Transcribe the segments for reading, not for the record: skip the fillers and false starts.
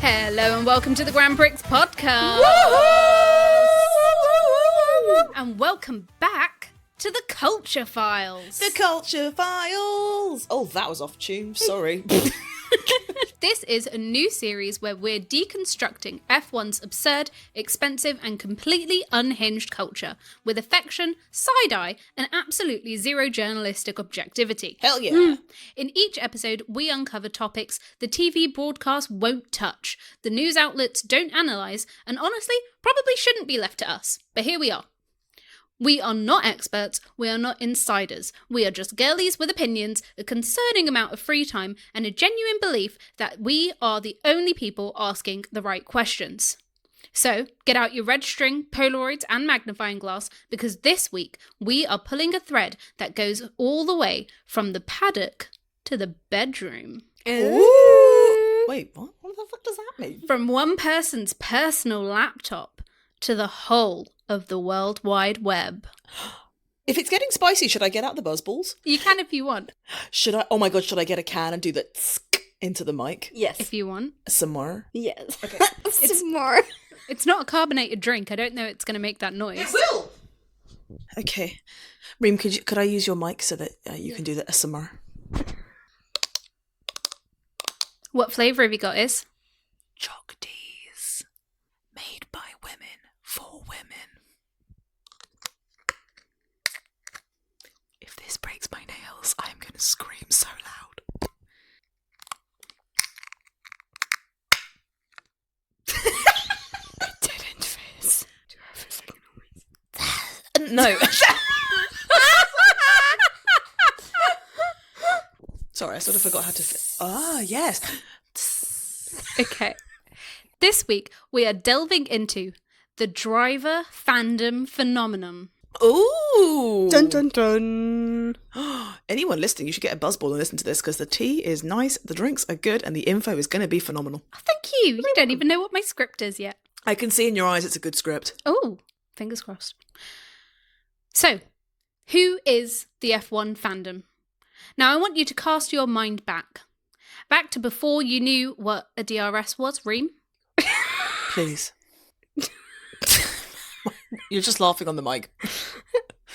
Hello and welcome to the Grand Prix podcast. And welcome back to the Culture Files. The Culture Files! Oh, that was off tune. Sorry. This is a new series where we're deconstructing F1's absurd, expensive, and completely unhinged culture with affection, side-eye, and absolutely zero journalistic objectivity. Hell yeah. In each episode, we uncover topics the TV broadcast won't touch, the news outlets don't analyse, and honestly, probably shouldn't be left to us. But here we are. We are not experts, we are not insiders, we are just girlies with opinions, a concerning amount of free time, and a genuine belief that we are the only people asking the right questions. So, get out your red string, Polaroids, and magnifying glass, because this week we are pulling a thread that goes all the way from the paddock to the bedroom. Ooh. Wait, what? What the fuck does that mean? From one person's personal laptop to the whole of the World Wide Web. If it's getting spicy, should I get out the buzzballs? You can if you want. Should I? Oh my god, should I get a can and do the tsk into the mic? Yes. If you want. Some more? Yes. Okay. Some more. It's not a carbonated drink. I don't know it's going to make that noise. It will! Okay. Reem, could I use your mic so that you can do the ASMR? What flavour have you got, Is? Chalk teas. Made by women for women. If this breaks my nails, I am going to scream so loud. It didn't fizz. Do I have a second noise? No. Sorry, I sort of forgot how to... Ah, yes. Okay. This week, we are delving into the driver fandom phenomenon. Ooh. Dun dun dun. Anyone listening, you should get a buzzball and listen to this because the tea is nice, the drinks are good, and the info is going to be phenomenal. Oh, thank you. You don't even know what my script is yet. I can see in your eyes it's a good script. Oh, fingers crossed. So, who is the F1 fandom? Now, I want you to cast your mind back. Back to before you knew what a DRS was, Reem. Please. You're just laughing on the mic.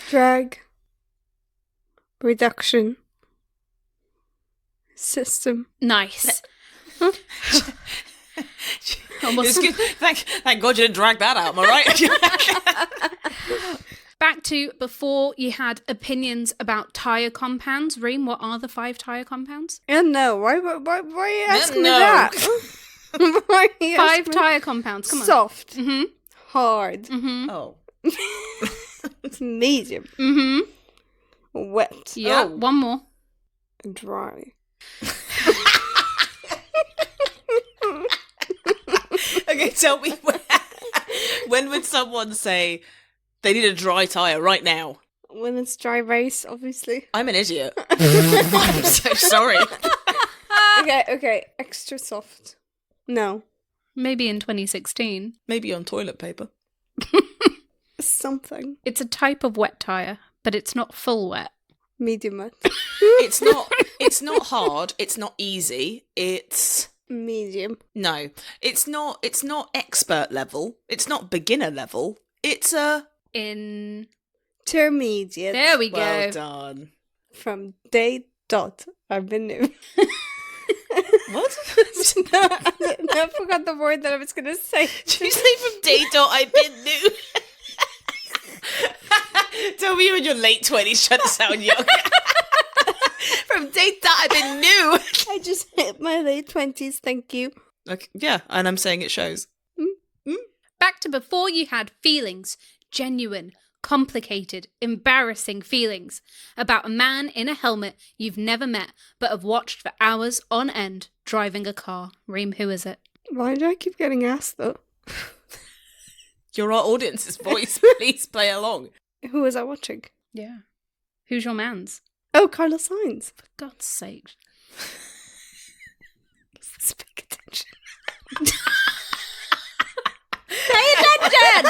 Drag. Reduction. System. Nice. It's good. Thank God you didn't drag that out, am I right? Back to before you had opinions about tyre compounds. Reem, what are the 5 tyre compounds? And no, why are you asking me No. that? Why are you 5 asking me- tyre compounds, come on. Soft. Mm-hmm. Hard. Mm-hmm. Oh. Medium. Mm-hmm. Wet. Yeah, Oh. one more. Dry. Okay, tell me when would someone say they need a dry tyre right now? When it's dry race, obviously. I'm an idiot. I'm so sorry. Okay. Extra soft. No. Maybe in 2016. Maybe on toilet paper. Something. It's a type of wet tyre, but it's not full wet. Medium wet. It's not hard, it's not easy, it's Medium. no. It's not expert level, it's not beginner level. It's a Intermediate. There we go. well done. From day dot. I've been new. What? No, I forgot the word that I was going to say. Did you say from day dot I've been new? Tell me you're in your late 20s trying to sound young. From day dot I've been new. I just hit my late 20s, thank you. Okay, yeah, and I'm saying it shows. Back to before you had feelings, genuine, complicated, embarrassing feelings about a man in a helmet you've never met but have watched for hours on end driving a car. Reem, who is it? Why do I keep getting asked though? You're our audience's voice. Please play along. Who was I watching? Yeah. Who's your man's? Oh, Carlos Sainz. For God's sake. Speak attention. Pay attention!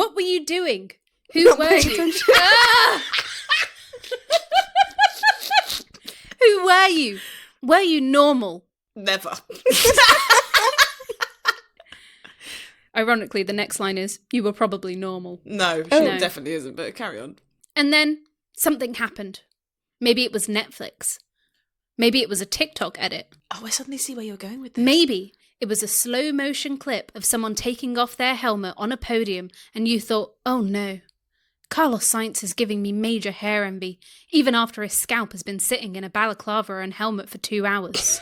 What were you doing? Who were you? Ah! Who were you? Were you normal? Never. Ironically, the next line is, you were probably normal. No, she No. definitely isn't, but carry on. And then something happened. Maybe it was Netflix. Maybe it was a TikTok edit. Oh, I suddenly see where you're going with this. Maybe it was a slow motion clip of someone taking off their helmet on a podium and you thought, oh no, Carlos Sainz is giving me major hair envy, even after his scalp has been sitting in a balaclava and helmet for 2 hours.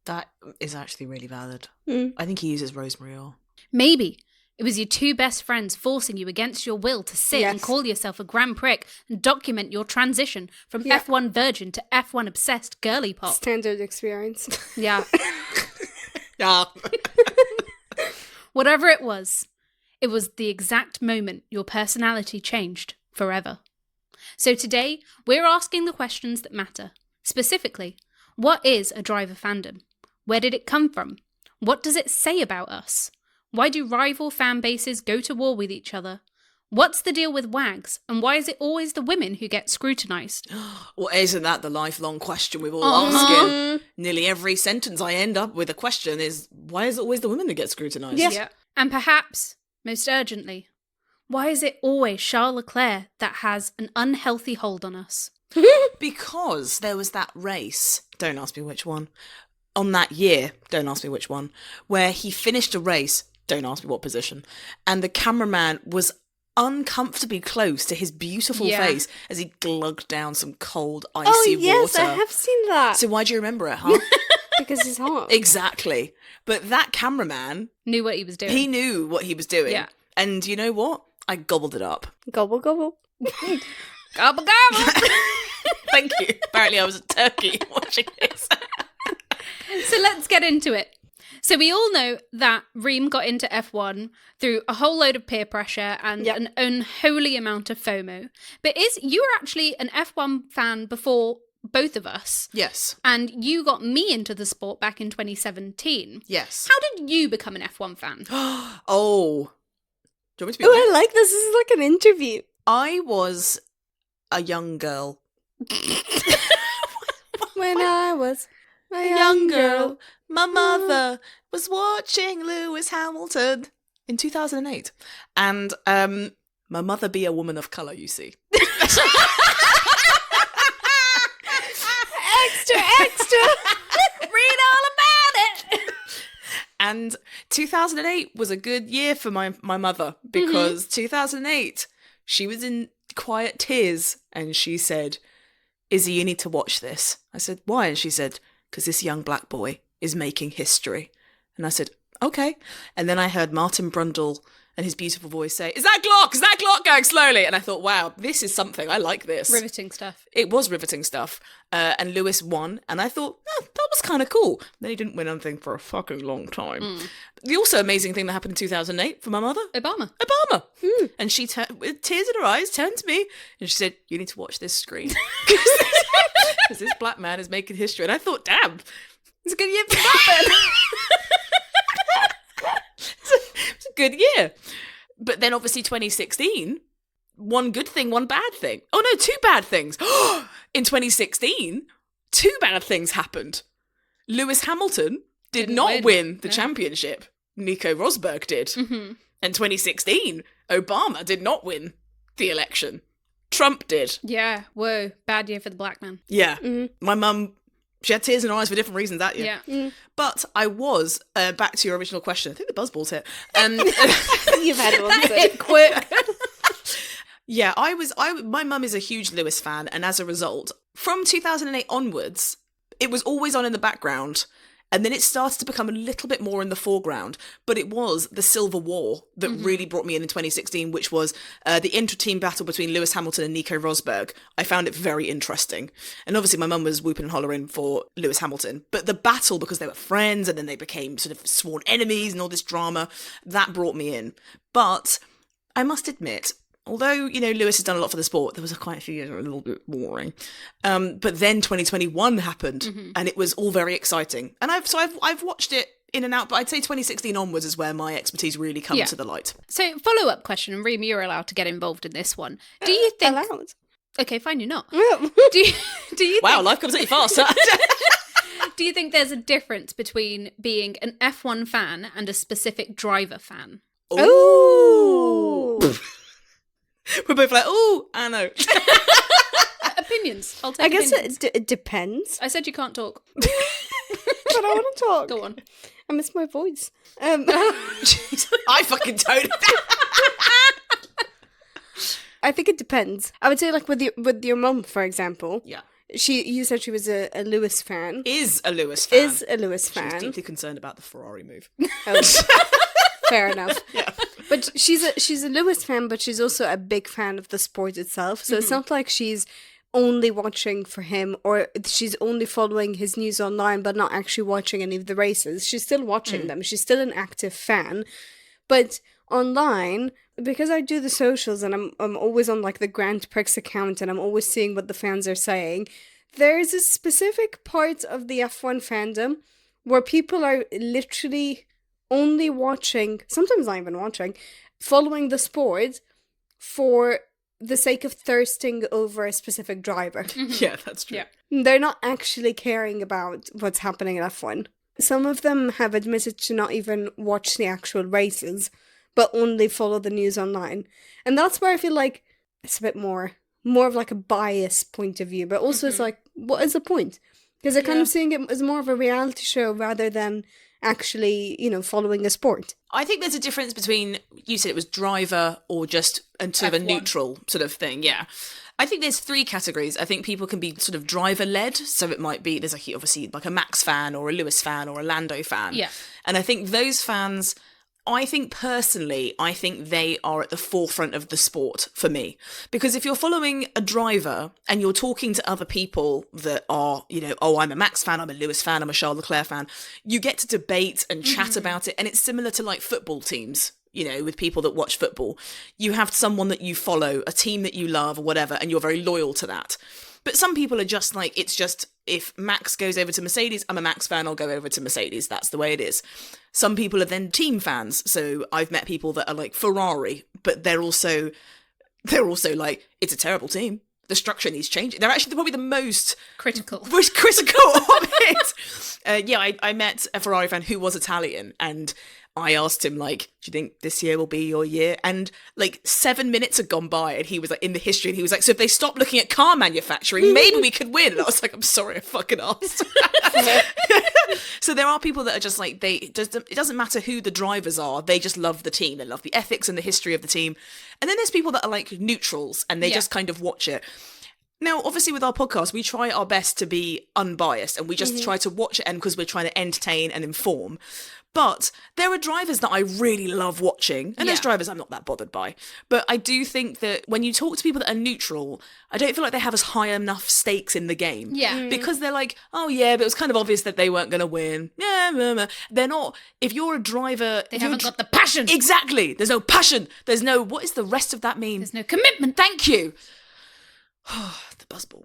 That is actually really valid. Mm. I think he uses rosemary oil. Maybe it was your two best friends forcing you against your will to sit and Yes. call yourself a Grand Prix and document your transition from Yeah. F1 virgin to F1 obsessed girly pop. Standard experience. Yeah. Yeah. Whatever it was the exact moment your personality changed forever. So today, we're asking the questions that matter. Specifically, what is a driver fandom? Where did it come from? What does it say about us? Why do rival fan bases go to war with each other? What's the deal with wags? And why is it always the women who get scrutinised? Well, isn't that the lifelong question we've all Uh-huh. asking? Nearly every sentence I end up with a question is, why is it always the women that get scrutinised? Yeah. And perhaps, most urgently, why is it always Charles Leclerc that has an unhealthy hold on us? Because there was that race, don't ask me which one, on that year, don't ask me which one, where he finished a race, don't ask me what position, and the cameraman was uncomfortably close to his beautiful Yeah. face as he glugged down some cold, Oh, icy yes, water. I have seen that. So why do you remember it, huh? Because he's hot. Exactly. But that cameraman, Knew what he was doing. he knew what he was doing. Yeah. And you know what? I gobbled it up. Gobble, gobble. Gobble gobble! Thank you. Apparently I was a turkey watching this. So let's get into it. So we all know that Reem got into F1 through a whole load of peer pressure and Yep. an unholy amount of FOMO. But you were actually an F1 fan before both of us. Yes. And you got me into the sport back in 2017. Yes. How did you become an F1 fan? Oh. Do you want me to be Oh, honest? I like this. This is like an interview. I was a young girl. When I was a Young girl. My mother was watching Lewis Hamilton in 2008. And my mother be a woman of colour, you see. Extra, extra. Read all about it! And 2008 was a good year for my mother because 2008, she was in quiet tears and she said, Izzy, you need to watch this. I said, why? And she said, because this young black boy is making history. And I said, okay. And then I heard Martin Brundle and his beautiful voice say, is that Glock? Is that Glock going slowly? And I thought, wow, this is something. I like this. Riveting stuff. It was riveting stuff. And Lewis won. And I thought, that was kind of cool. Then he didn't win anything for a fucking long time. The also amazing thing that happened in 2008 for my mother, Obama. Obama. And she, with tears in her eyes, turned to me and she said, you need to watch this screen. Because this black man is making history. And I thought, damn, it's a good year for that then. It's a good year. But then obviously 2016, one good thing, one bad thing. Oh no, two bad things. In 2016, two bad things happened. Lewis Hamilton did Didn't not win the No. championship. Nico Rosberg did. Mm-hmm. And 2016, Obama did not win the election. Trump did. Yeah, whoa, bad year for the black man. Yeah. Mhm. My mum, she had tears in her eyes for different reasons that year. Yeah. But I was, back to your original question, I think the buzzball's hit. You've had one. So. Hit quick. Yeah, my mum is a huge Lewis fan, and as a result, from 2008 onwards, it was always on in the background, and then it started to become a little bit more in the foreground, but it was the Silver War that really brought me in 2016, which was the inter-team battle between Lewis Hamilton and Nico Rosberg. I found it very interesting. And obviously my mum was whooping and hollering for Lewis Hamilton, but the battle, because they were friends, and then they became sort of sworn enemies and all this drama, that brought me in. But I must admit, although, you know, Lewis has done a lot for the sport, there was quite a few years that were a little bit boring. But then 2021 happened, and it was all very exciting. And I've watched it in and out, but I'd say 2016 onwards is where my expertise really comes to the light. So, follow-up question, and Reem, you're allowed to get involved in this one. Do you think... Allowed? Okay, fine, you're not. do you Wow, think... life comes at you fast. Do you think there's a difference between being an F1 fan and a specific driver fan? Ooh. We're both like, oh, I know. Opinions. I'll take I guess opinions. it depends. I said you can't talk. But I want to talk. Go on. I miss my voice. I fucking don't. I think it depends. I would say, like, with your mum, for example. Yeah. You said she was a Lewis fan. Is a Lewis fan. Is a Lewis She was fan. deeply concerned about the Ferrari move. Oh, fair enough. Yeah. But she's a Lewis fan, but she's also a big fan of the sport itself. So it's not like she's only watching for him, or she's only following his news online, but not actually watching any of the races. She's still watching them. She's still an active fan. But online, because I do the socials and I'm always on like the Grand Prix account and I'm always seeing what the fans are saying, there's a specific part of the F1 fandom where people are literally only watching, sometimes not even watching, following the sport for the sake of thirsting over a specific driver. Yeah, that's true. Yeah. They're not actually caring about what's happening in F1. Some of them have admitted to not even watch the actual races, but only follow the news online. And that's where I feel like it's a bit more of like a biased point of view, but also it's like, what is the point? Because they're kind of seeing it as more of a reality show rather than actually, following a sport. I think there's a difference between, you said it was driver or just sort of a F1. neutral sort of thing, yeah. I think there's three categories. I think people can be sort of driver-led, so it might be, there's like obviously like a Max fan or a Lewis fan or a Lando fan. Yeah. And I think those fans, I think they are at the forefront of the sport for me. Because if you're following a driver and you're talking to other people that are, oh, I'm a Max fan, I'm a Lewis fan, I'm a Charles Leclerc fan, you get to debate and chat about it. And it's similar to like football teams, with people that watch football. You have someone that you follow, a team that you love or whatever, and you're very loyal to that. But some people are just like, it's just, if Max goes over to Mercedes, I'm a Max fan, I'll go over to Mercedes. That's the way it is. Some people are then team fans. So I've met people that are like Ferrari, but they're also like, it's a terrible team. The structure needs changing. They're actually probably the most Critical. of it. I met a Ferrari fan who was Italian, and I asked him, like, do you think this year will be your year? And like 7 minutes had gone by and he was like in the history and he was like, so if they stop looking at car manufacturing, maybe we could win. And I was like, I'm sorry, I fucking asked. So there are people that are just like, it doesn't matter who the drivers are. They just love the team. They love the ethics and the history of the team. And then there's people that are like neutrals and they just kind of watch it. Now, obviously, with our podcast, we try our best to be unbiased and we just try to watch it because we're trying to entertain and inform. But there are drivers that I really love watching, and there's drivers I'm not that bothered by. But I do think that when you talk to people that are neutral, I don't feel like they have as high enough stakes in the game. Yeah. Because they're like, oh yeah, but it was kind of obvious that they weren't going to win. Yeah, blah, blah. They're not. If you're a driver... They haven't got the passion. Exactly. There's no passion. There's no... What is the rest of that mean? There's no commitment. Thank you. The buzzball.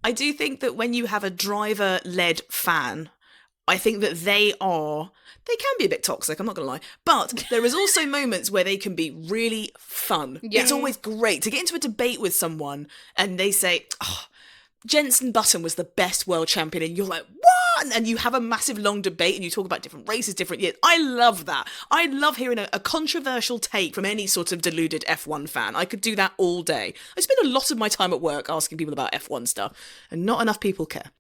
I do think that when you have a driver-led fan, I think that they can be a bit toxic, I'm not going to lie. But there is also moments where they can be really fun. Yeah. It's always great to get into a debate with someone and they say, oh, Jenson Button was the best world champion. And you're like, what? And you have a massive long debate and you talk about different races, different years. I love that. I love hearing a controversial take from any sort of deluded F1 fan. I could do that all day. I spend a lot of my time at work asking people about F1 stuff and not enough people care.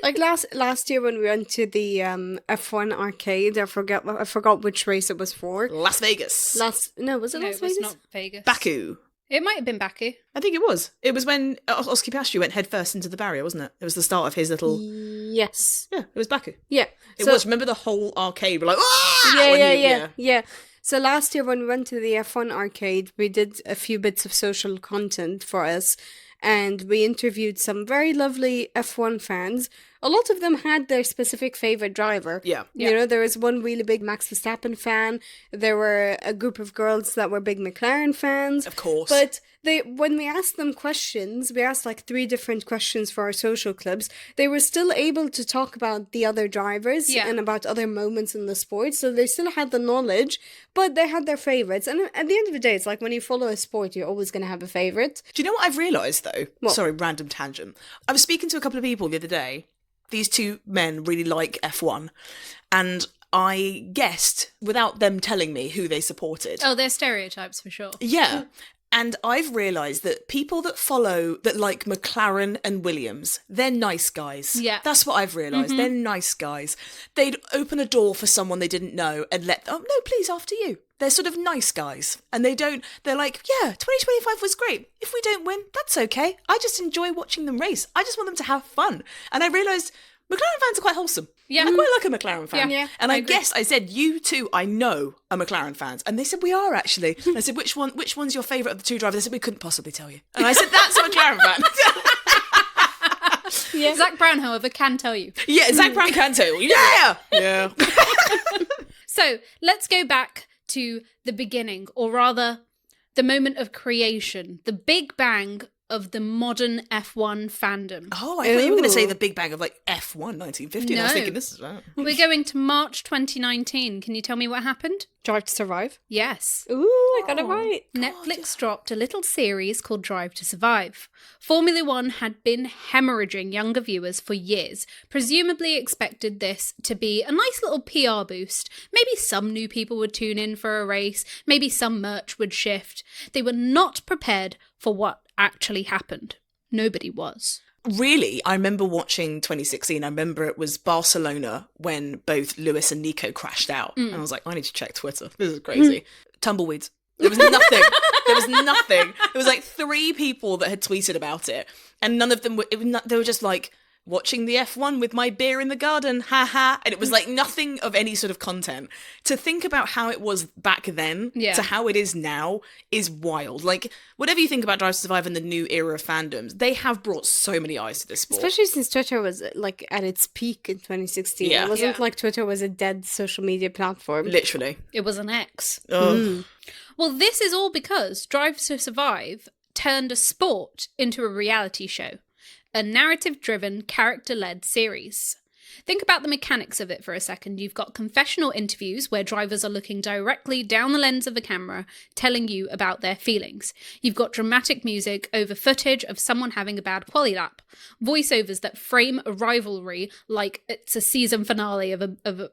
Like last year when we went to the F1 arcade, I forgot which race it was for. Las Vegas. Was it No, Las it Vegas? was not Vegas. Baku. It might have been Baku. I think it was. It was when Oski Piastri went headfirst into the barrier, wasn't it? It was the start of his little... Yes. Yeah, it was Baku. Yeah. It was. Remember the whole arcade? We're like, ah! Yeah. So last year when we went to the F1 arcade, we did a few bits of social content for us. And we interviewed some very lovely F1 fans. a lot of them had their specific favorite driver. Yeah. You know, there was one really big Max Verstappen fan. There were a group of girls that were big McLaren fans. Of course. But when we asked them questions, we asked like 3 different questions for our social clubs, they were still able to talk about the other drivers and about other moments in the sport. So they still had the knowledge, but they had their favorites. And at the end of the day, it's like when you follow a sport, you're always going to have a favorite. Do you know what I've realised, though? What? Sorry, random tangent. I was speaking to a couple of people the other day. These 2 men really like F1. And I guessed, without them telling me, who they supported. Oh, they're stereotypes for sure. Yeah. And I've realised that people that like McLaren and Williams, they're nice guys. Yeah. That's what I've realised. They're nice guys. They'd open a door for someone they didn't know and oh, no, please, after you. They're sort of nice guys. And they're like, yeah, 2025 was great. If we don't win, that's okay. I just enjoy watching them race. I just want them to have fun. And I realised McLaren fans are quite wholesome. Yeah. I quite like a McLaren fan. Yeah. And I agree. guess I said, you too, I know are McLaren fans. And they said, we are actually. And I said, which one's your favourite of the 2 drivers? They said, we couldn't possibly tell you. And I said, that's a McLaren fan. Yeah. Zach Brown, however, can tell you. Yeah, Zach Brown can tell you. Yeah. Yeah. So let's go back to the beginning, or rather, the moment of creation, the Big Bang of the modern F1 fandom. Oh, I thought you were going to say Ooh. the Big Bang of like F1 1950. And I was No. thinking, this is that. We're going to March 2019. Can you tell me what happened? Drive to Survive. Yes. Ooh, I got it right. Netflix dropped a little series called Drive to Survive. Formula One had been hemorrhaging younger viewers for years, presumably expected this to be a nice little PR boost. Maybe some new people would tune in for a race, maybe some merch would shift. They were not prepared for what actually happened. Nobody was. Really, I remember watching 2016. I remember it was Barcelona when both Lewis and Nico crashed out. And I was like, I need to check Twitter. This is crazy. Tumbleweeds. There was nothing. There was nothing. There was like 3 people that had tweeted about it. And none of them were, they were just like, watching the F1 with my beer in the garden, haha. And it was like nothing of any sort of content. To think about how it was back then to how it is now is wild. Like, whatever you think about Drive to Survive and the new era of fandoms, they have brought so many eyes to this sport. Especially since Twitter was like at its peak in 2016. Yeah. It wasn't Yeah. like Twitter was a dead social media platform. Literally. It was an X. Ugh. Well, this is all because Drive to Survive turned a sport into a reality show. A narrative-driven, character-led series. Think about the mechanics of it for a second. You've got confessional interviews where drivers are looking directly down the lens of the camera, telling you about their feelings. You've got dramatic music over footage of someone having a bad quali lap. Voiceovers that frame a rivalry like it's a season finale of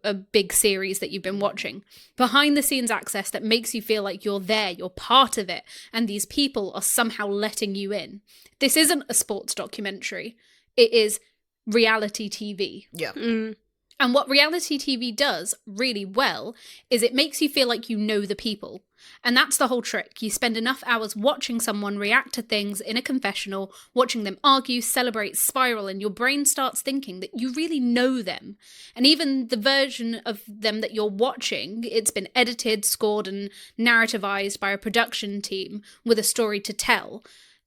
a big series that you've been watching. Behind-the-scenes access that makes you feel like you're there, you're part of it, and these people are somehow letting you in. This isn't a sports documentary. It is reality TV. Yeah. And what reality TV does really well is it makes you feel like you know the people. And that's the whole trick. You spend enough hours watching someone react to things in a confessional, watching them argue, celebrate, spiral, and your brain starts thinking that you really know them. And even the version of them that you're watching, it's been edited, scored, and narrativized by a production team with a story to tell.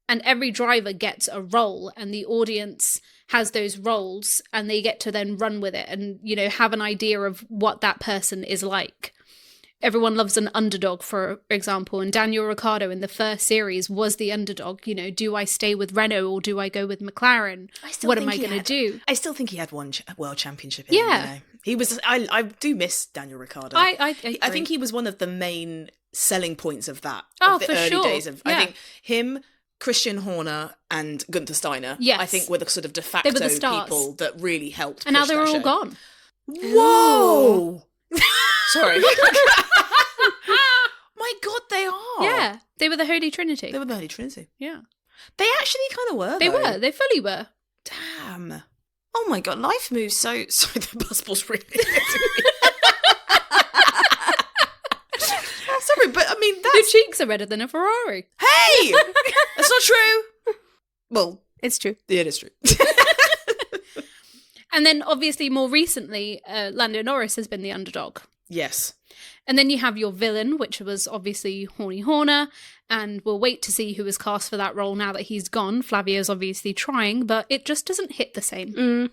And every driver gets a role, and the audience has those roles, and they get to then run with it and, you know, have an idea of what that person is like. Everyone loves an underdog, for example, and Daniel Ricciardo in the first series was the underdog. You know, do I stay with Renault or do I go with McLaren? What am I going to do? I still think he had one world championship in him, Yeah. you know. He was. I do miss Daniel Ricciardo. I think he was one of the main selling points of that. Oh, of the for early sure. days of. Yeah. I think him, Christian Horner, and Gunther Steiner. Yes. I think were the sort of de facto They were the stars. people that really helped. And now push they're that all show. gone. Whoa! Sorry. My God, they are. Yeah, they were the Holy Trinity. They were the Holy Trinity. Yeah, They actually kind of were. they though. were. They fully were. Damn. Oh my God, life moves so. Sorry, the busball's really. Sorry, but I mean Your that's. cheeks are redder than a Ferrari. Hey, that's not true. Well, It's true. yeah, it is true. And then, obviously, more recently, Lando Norris has been the underdog. Yes. And then you have your villain, which was obviously Horny Horner, and we'll wait to see who is cast for that role now that he's gone. Flavio's obviously trying, but it just doesn't hit the same.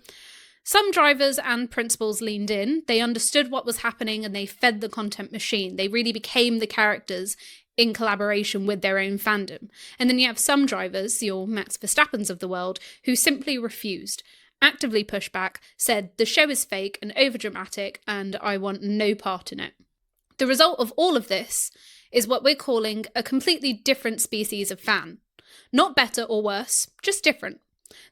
Some drivers and principals leaned in, they understood what was happening and they fed the content machine. They really became the characters in collaboration with their own fandom. And then you have some drivers, your Max Verstappens of the world, who simply refused, actively pushed back, said the show is fake and overdramatic and I want no part in it. The result of all of this is what we're calling a completely different species of fan. Not better or worse, just different.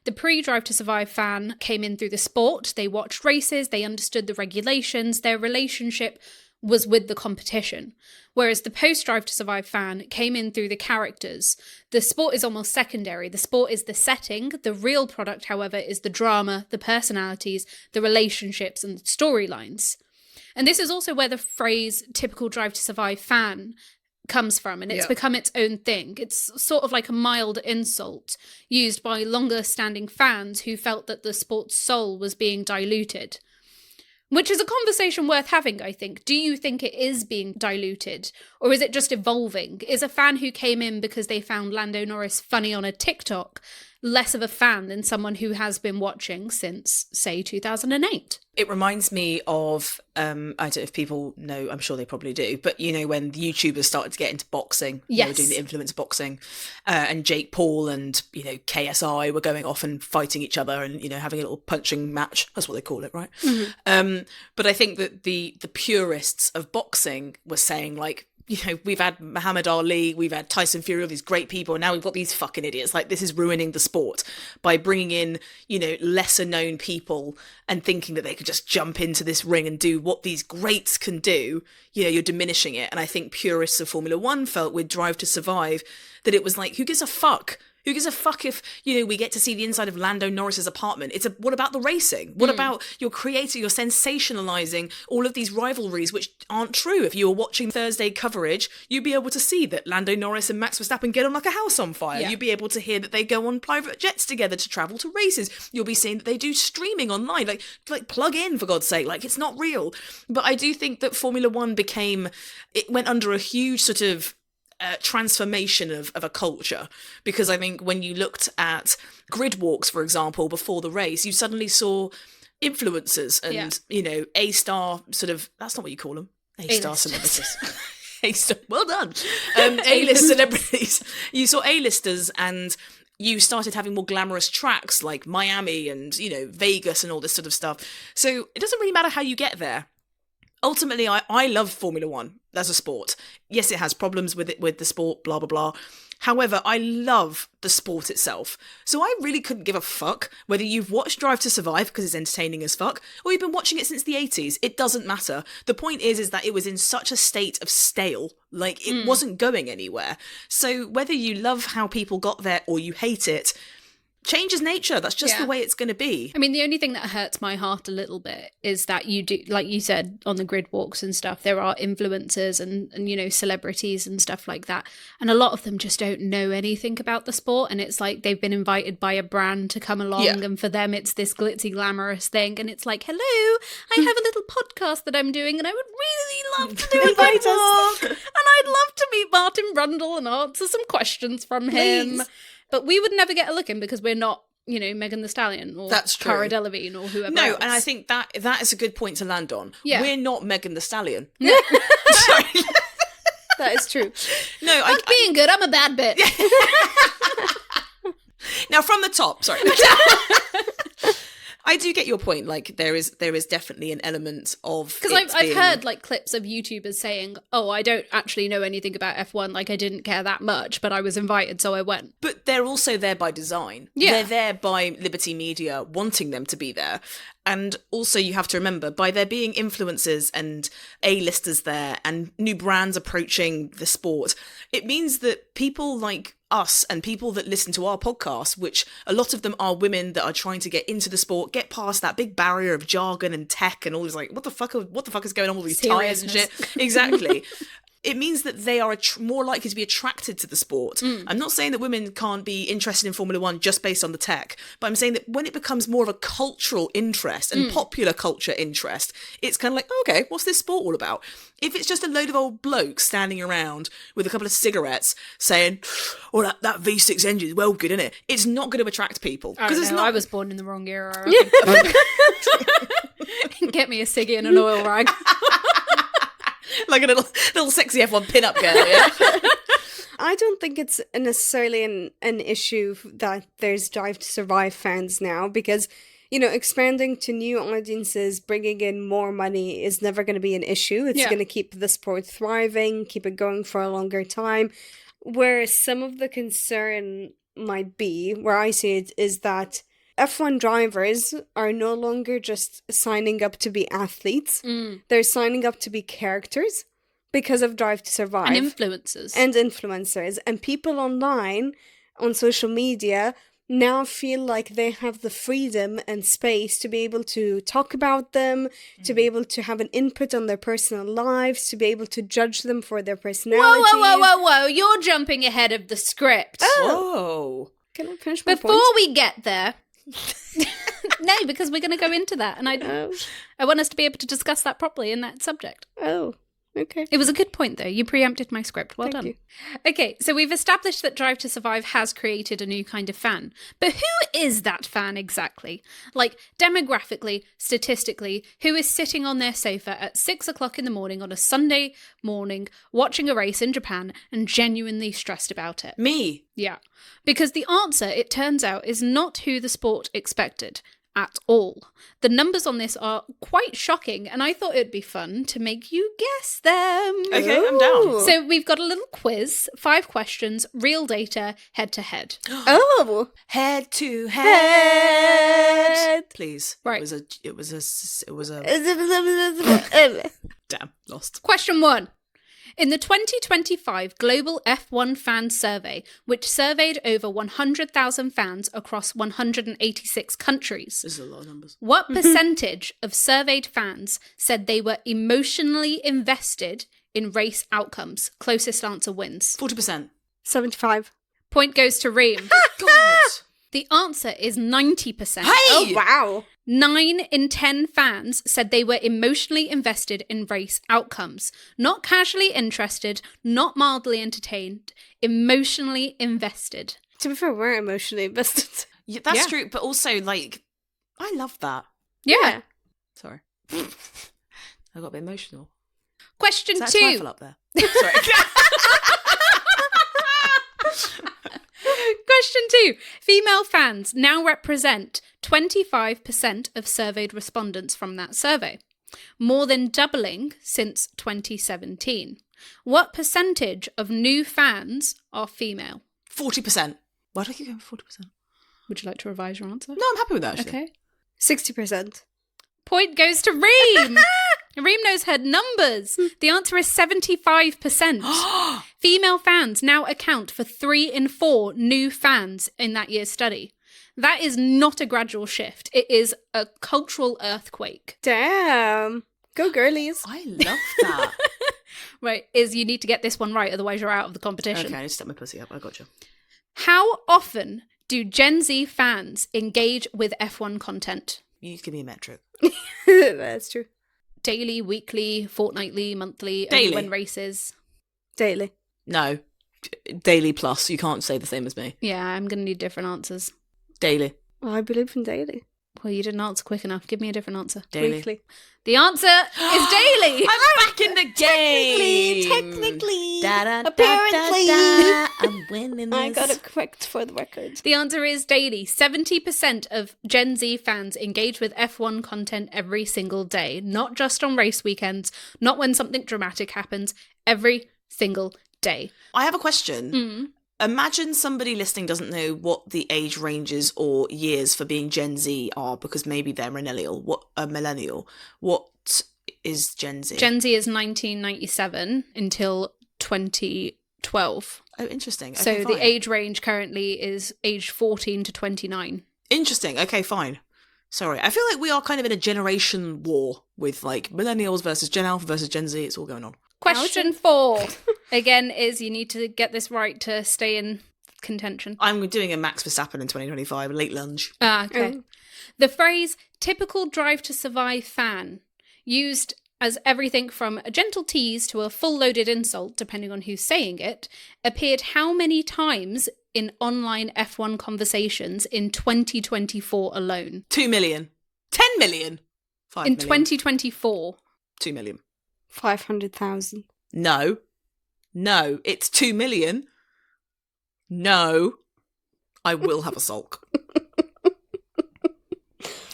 The pre-Drive to Survive fan came in through the sport, they watched races, they understood the regulations, their relationship was with the competition. Whereas the post-Drive to Survive fan came in through the characters. The sport is almost secondary. The sport is the setting. The real product, however, is the drama, the personalities, the relationships, and the storylines. And this is also where the phrase typical Drive to Survive fan comes from, and it's become its own thing. It's sort of like a mild insult used by longer standing fans who felt that the sport's soul was being diluted. Which is a conversation worth having, I think. Do you think it is being diluted? Or is it just evolving? Is a fan who came in because they found Lando Norris funny on a TikTok less of a fan than someone who has been watching since, say, 2008? It reminds me of, I don't know if people know, I'm sure they probably do, but you know, when the YouTubers started to get into boxing, yes, they were doing the influence boxing, and Jake Paul and, you know, KSI were going off and fighting each other and, you know, having a little punching match. That's what they call it, right? Mm-hmm. But I think that the purists of boxing were saying, like, you know, we've had Muhammad Ali, we've had Tyson Fury, all these great people, and now we've got these fucking idiots. Like, this is ruining the sport by bringing in, you know, lesser known people and thinking that they could just jump into this ring and do what these greats can do. You know, you're diminishing it. And I think purists of Formula One felt with Drive to Survive that it was like, who gives a fuck? Who gives a fuck if, you know, we get to see the inside of Lando Norris's apartment? What about the racing? What about you're sensationalizing all of these rivalries which aren't true? If you were watching Thursday coverage, you'd be able to see that Lando Norris and Max Verstappen get on like a house on fire. Yeah. You'd be able to hear that they go on private jets together to travel to races. You'll be seeing that they do streaming online. Like plug in, for God's sake. Like, it's not real. But I do think that Formula One it went under a huge sort of transformation of a culture, because I think when you looked at grid walks, for example, before the race, you suddenly saw influencers and you know, A-star sort of, that's not what you call them, A-star celebrities. A-star, well done. A-list celebrities. You saw A-listers, and you started having more glamorous tracks like Miami and, you know, Vegas and all this sort of stuff. So it doesn't really matter how you get there. Ultimately, I love Formula One as a sport. Yes, it has problems with the sport, blah, blah, blah. However, I love the sport itself. So I really couldn't give a fuck whether you've watched Drive to Survive because it's entertaining as fuck, or you've been watching it since the 80s. It doesn't matter. The point is that it was in such a state of stale, like it wasn't going anywhere. So whether you love how people got there or you hate it, change is nature. That's just the way it's going to be. I mean, the only thing that hurts my heart a little bit is that you do, like you said, on the grid walks and stuff, there are influencers and you know, celebrities and stuff like that. And a lot of them just don't know anything about the sport. And it's like they've been invited by a brand to come along. Yeah. And for them, it's this glitzy, glamorous thing. And it's like, hello, I have a little podcast that I'm doing and I would really love to do a grid walk. And I'd love to meet Martin Brundle and answer some questions from him. Please. But we would never get a look in because we're not, you know, Megan Thee Stallion or Cara Delevingne or whoever else. And I think that is a good point to land on. Yeah. We're not Megan Thee Stallion. Sorry. That is true. No, I'm being good. I'm a bad bitch. Now, from the top, sorry. I do get your point. Like, there is definitely an element of, because I've heard like clips of YouTubers saying, "Oh, I don't actually know anything about F1. Like, I didn't care that much, but I was invited, so I went." But they're also there by design. Yeah, they're there by Liberty Media wanting them to be there. And also, you have to remember, by there being influencers and A-listers there and new brands approaching the sport, it means that people like us and people that listen to our podcast, which a lot of them are women that are trying to get into the sport, get past that big barrier of jargon and tech and all this, like, what the fuck is going on with these tires and shit? Exactly. it means that they are more likely to be attracted to the sport. I'm not saying that women can't be interested in Formula One just based on the tech, but I'm saying that when it becomes more of a cultural interest and popular culture interest, it's kind of like, okay, what's this sport all about? If it's just a load of old blokes standing around with a couple of cigarettes saying, oh, that V6 engine is well good, isn't it? It's not going to attract people. I was born in the wrong era. I reckon. Get me a ciggy and an oil rag. Like a little sexy F1 pin-up girl, yeah? I don't think it's necessarily an issue that there's Drive to Survive fans now, because, you know, expanding to new audiences, bringing in more money is never going to be an issue. It's going to keep the sport thriving, keep it going for a longer time. Where some of the concern might be, where I see it, is that F1 drivers are no longer just signing up to be athletes. They're signing up to be characters because of Drive to Survive. And influencers. And people online, on social media, now feel like they have the freedom and space to be able to talk about them, to be able to have an input on their personal lives, to be able to judge them for their personality. Whoa. You're jumping ahead of the script. Whoa. Can I finish my Before point? we get there... No, because we're going to go into that, and I want us to be able to discuss that properly in that subject. Oh, okay. It was a good point, though. You preempted my script. Well done. You. Okay, so we've established that Drive to Survive has created a new kind of fan. But who is that fan exactly? Like, demographically, statistically, who is sitting on their sofa at 6 o'clock in the morning on a Sunday morning, watching a race in Japan and genuinely stressed about it? Me. Yeah. Because the answer, it turns out, is not who the sport expected. At all. The numbers on this are quite shocking, and I thought it'd be fun to make you guess them. Okay, I'm down. So we've got a little quiz, 5 questions, real data, head to head. Oh, Head to head. Please. Right. It was a damn, lost. Question 1. In the 2025 Global F1 Fan Survey, which surveyed over 100,000 fans across 186 countries, This is a lot of numbers. what percentage of surveyed fans said they were emotionally invested in race outcomes? Closest answer wins. 40%. 75. Point goes to Reem. God. The answer is 90%. Hey! Oh, wow. 9 in 10 fans said they were emotionally invested in race outcomes. Not casually interested, not mildly entertained, emotionally invested. To be fair, we're emotionally invested. Yeah, that's Yeah. true, but also, like, I love that. Yeah. Sorry. I got a bit emotional. Question Is that 2. trifle up there? Sorry. Question 2. Female fans now represent 25% of surveyed respondents from that survey, more than doubling since 2017. What percentage of new fans are female? 40%. Why do I keep going for 40%? Would you like to revise your answer? No, I'm happy with that, actually. Okay. 60%. Point goes to Reem. Reem knows her numbers. The answer is 75%. Female fans now account for 3 in 4 new fans in that year's study. That is not a gradual shift. It is a cultural earthquake. Damn. Go girlies. I love that. Right, you need to get this one right, otherwise you're out of the competition. Okay, I need to step my pussy up. I got you. How often do Gen Z fans engage with F1 content? You need to give me a metric. That's true. Daily, weekly, fortnightly, monthly, Daily. only when races? Daily. No. Daily plus. You can't say the same as me. Yeah, I'm going to need different answers. Daily. Well, I believe in daily. Well, you didn't answer quick enough. Give me a different answer. Daily. Weekly. The answer is daily. I'm back in the game. Technically. Apparently. I'm winning this. I got it correct for the record. The answer is daily. 70% of Gen Z fans engage with F1 content every single day, not just on race weekends, not when something dramatic happens, every single day. I have a question. Imagine somebody listening doesn't know what the age ranges or years for being Gen Z are because maybe they're millennial. What is Gen Z? Gen Z is 1997 until 2012. Oh, interesting. Okay, So fine. the age range currently is age 14 to 29. Interesting. Okay, fine. Sorry. I feel like we are kind of in a generation war with like millennials versus Gen Alpha versus Gen Z. It's all going on. Question 4, again, is you need to get this right to stay in contention. I'm doing a Max Verstappen in 2025, a late lunge. Okay. The phrase typical Drive to Survive fan, used as everything from a gentle tease to a full loaded insult, depending on who's saying it, appeared how many times in online F1 conversations in 2024 alone? 2 million. 10 million. 5 in million. 2024. 2 million. 500,000. No. No. It's 2 million. No. I will have a sulk.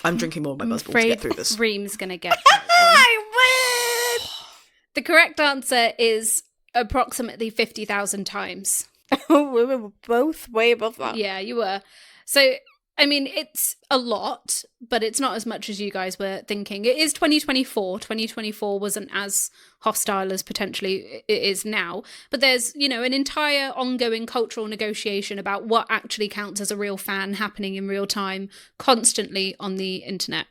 I'm drinking more of my buzzball to get through this. Reem's going to get that one. I win! The correct answer is approximately 50,000 times. Oh, we were both way above that. Yeah, you were. So, I mean, it's a lot, but it's not as much as you guys were thinking. It is 2024. 2024 wasn't as hostile as potentially it is now. But there's, you know, an entire ongoing cultural negotiation about what actually counts as a real fan happening in real time constantly on the internet.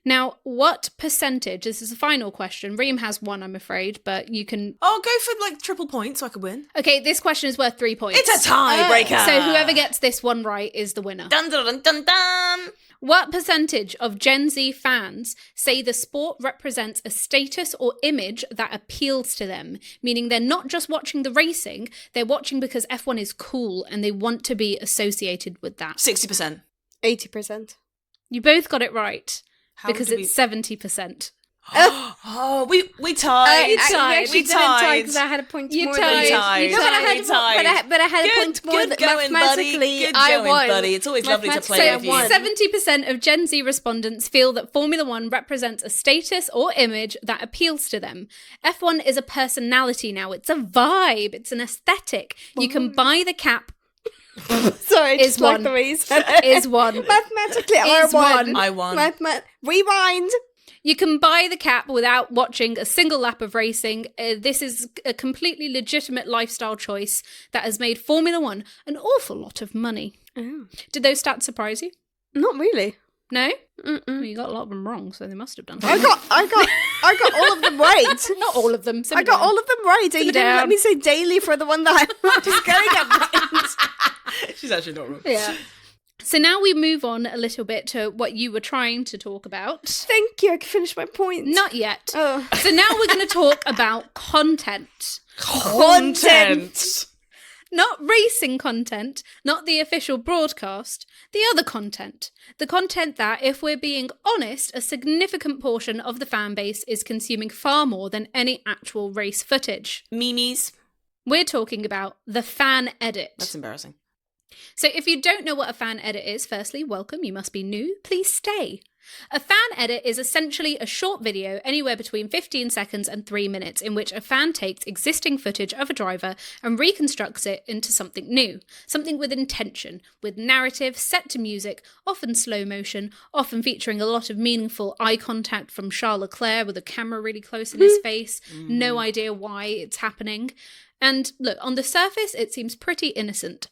Now, what percentage, this is the final question, Reem has one, I'm afraid, but you can... I'll go for like triple points so I could win. Okay, this question is worth 3 points. It's a tiebreaker! So whoever gets this one right is the winner. Dun dun dun dun dun! What percentage of Gen Z fans say the sport represents a status or image that appeals to them? Meaning they're not just watching the racing, they're watching because F1 is cool and they want to be associated with that. 60%. 80%. You both got it right. How because do we- it's 70%. Oh, we tied. You tied. We We tied. because I had a point You more tied. than We tied. You No, but I had, We tied. but I had a Good- point more good than going, buddy. mathematically. Good I going, won. buddy. It's always lovely to play So with you. won. 70% of Gen Z respondents feel that Formula One represents a status or image that appeals to them. F1 is a personality now. It's a vibe. It's an aesthetic. You can buy the cap. Sorry, Is just like one. the way you said it. Is one. Mathematically, I Is one. won. I won. Rewind. You can buy the cap without watching a single lap of racing. This is a completely legitimate lifestyle choice that has made Formula One an awful lot of money. Oh. Did those stats surprise you? Not really. No? Mm-mm. Well, you got a lot of them wrong, so they must have done. I got all of them right. Not all of them. I got all of them right. You didn't down. let me say daily for the one that I'm just going to get right. She's actually not wrong. Yeah. So now we move on a little bit to what you were trying to talk about. Thank you. I can finish my point. Not yet. Oh. So now we're going to talk about content. Content. Not racing content, not the official broadcast, the other content. The content that, if we're being honest, a significant portion of the fan base is consuming far more than any actual race footage. Memes. We're talking about the fan edit. That's embarrassing. So if you don't know what a fan edit is, firstly, welcome, you must be new, please stay. A fan edit is essentially a short video anywhere between 15 seconds and 3 minutes in which a fan takes existing footage of a driver and reconstructs it into something new, something with intention, with narrative, set to music, often slow motion, often featuring a lot of meaningful eye contact from Charles Leclerc with a camera really close in his face, no idea why it's happening. And look, on the surface, it seems pretty innocent.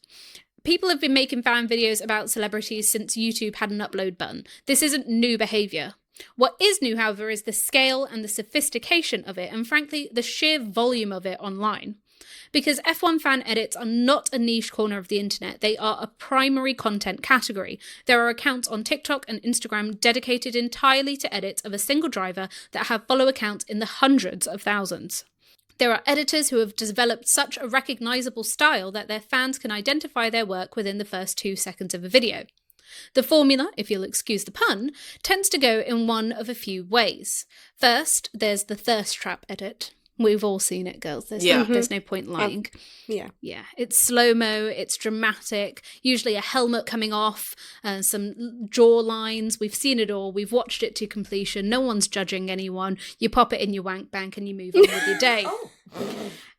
People have been making fan videos about celebrities since YouTube had an upload button. This isn't new behaviour. What is new, however, is the scale and the sophistication of it, and frankly, the sheer volume of it online. Because F1 fan edits are not a niche corner of the internet, they are a primary content category. There are accounts on TikTok and Instagram dedicated entirely to edits of a single driver that have follow accounts in the hundreds of thousands. There are editors who have developed such a recognisable style that their fans can identify their work within the first 2 seconds of a video. The formula, if you'll excuse the pun, tends to go in one of a few ways. First, there's the thirst trap edit. We've all seen it, girls. There's no point lying. Yeah. Yeah, it's slow-mo, it's dramatic, usually a helmet coming off, some jaw lines. We've seen it all. We've watched it to completion. No one's judging anyone. You pop it in your wank bank and you move on with your day.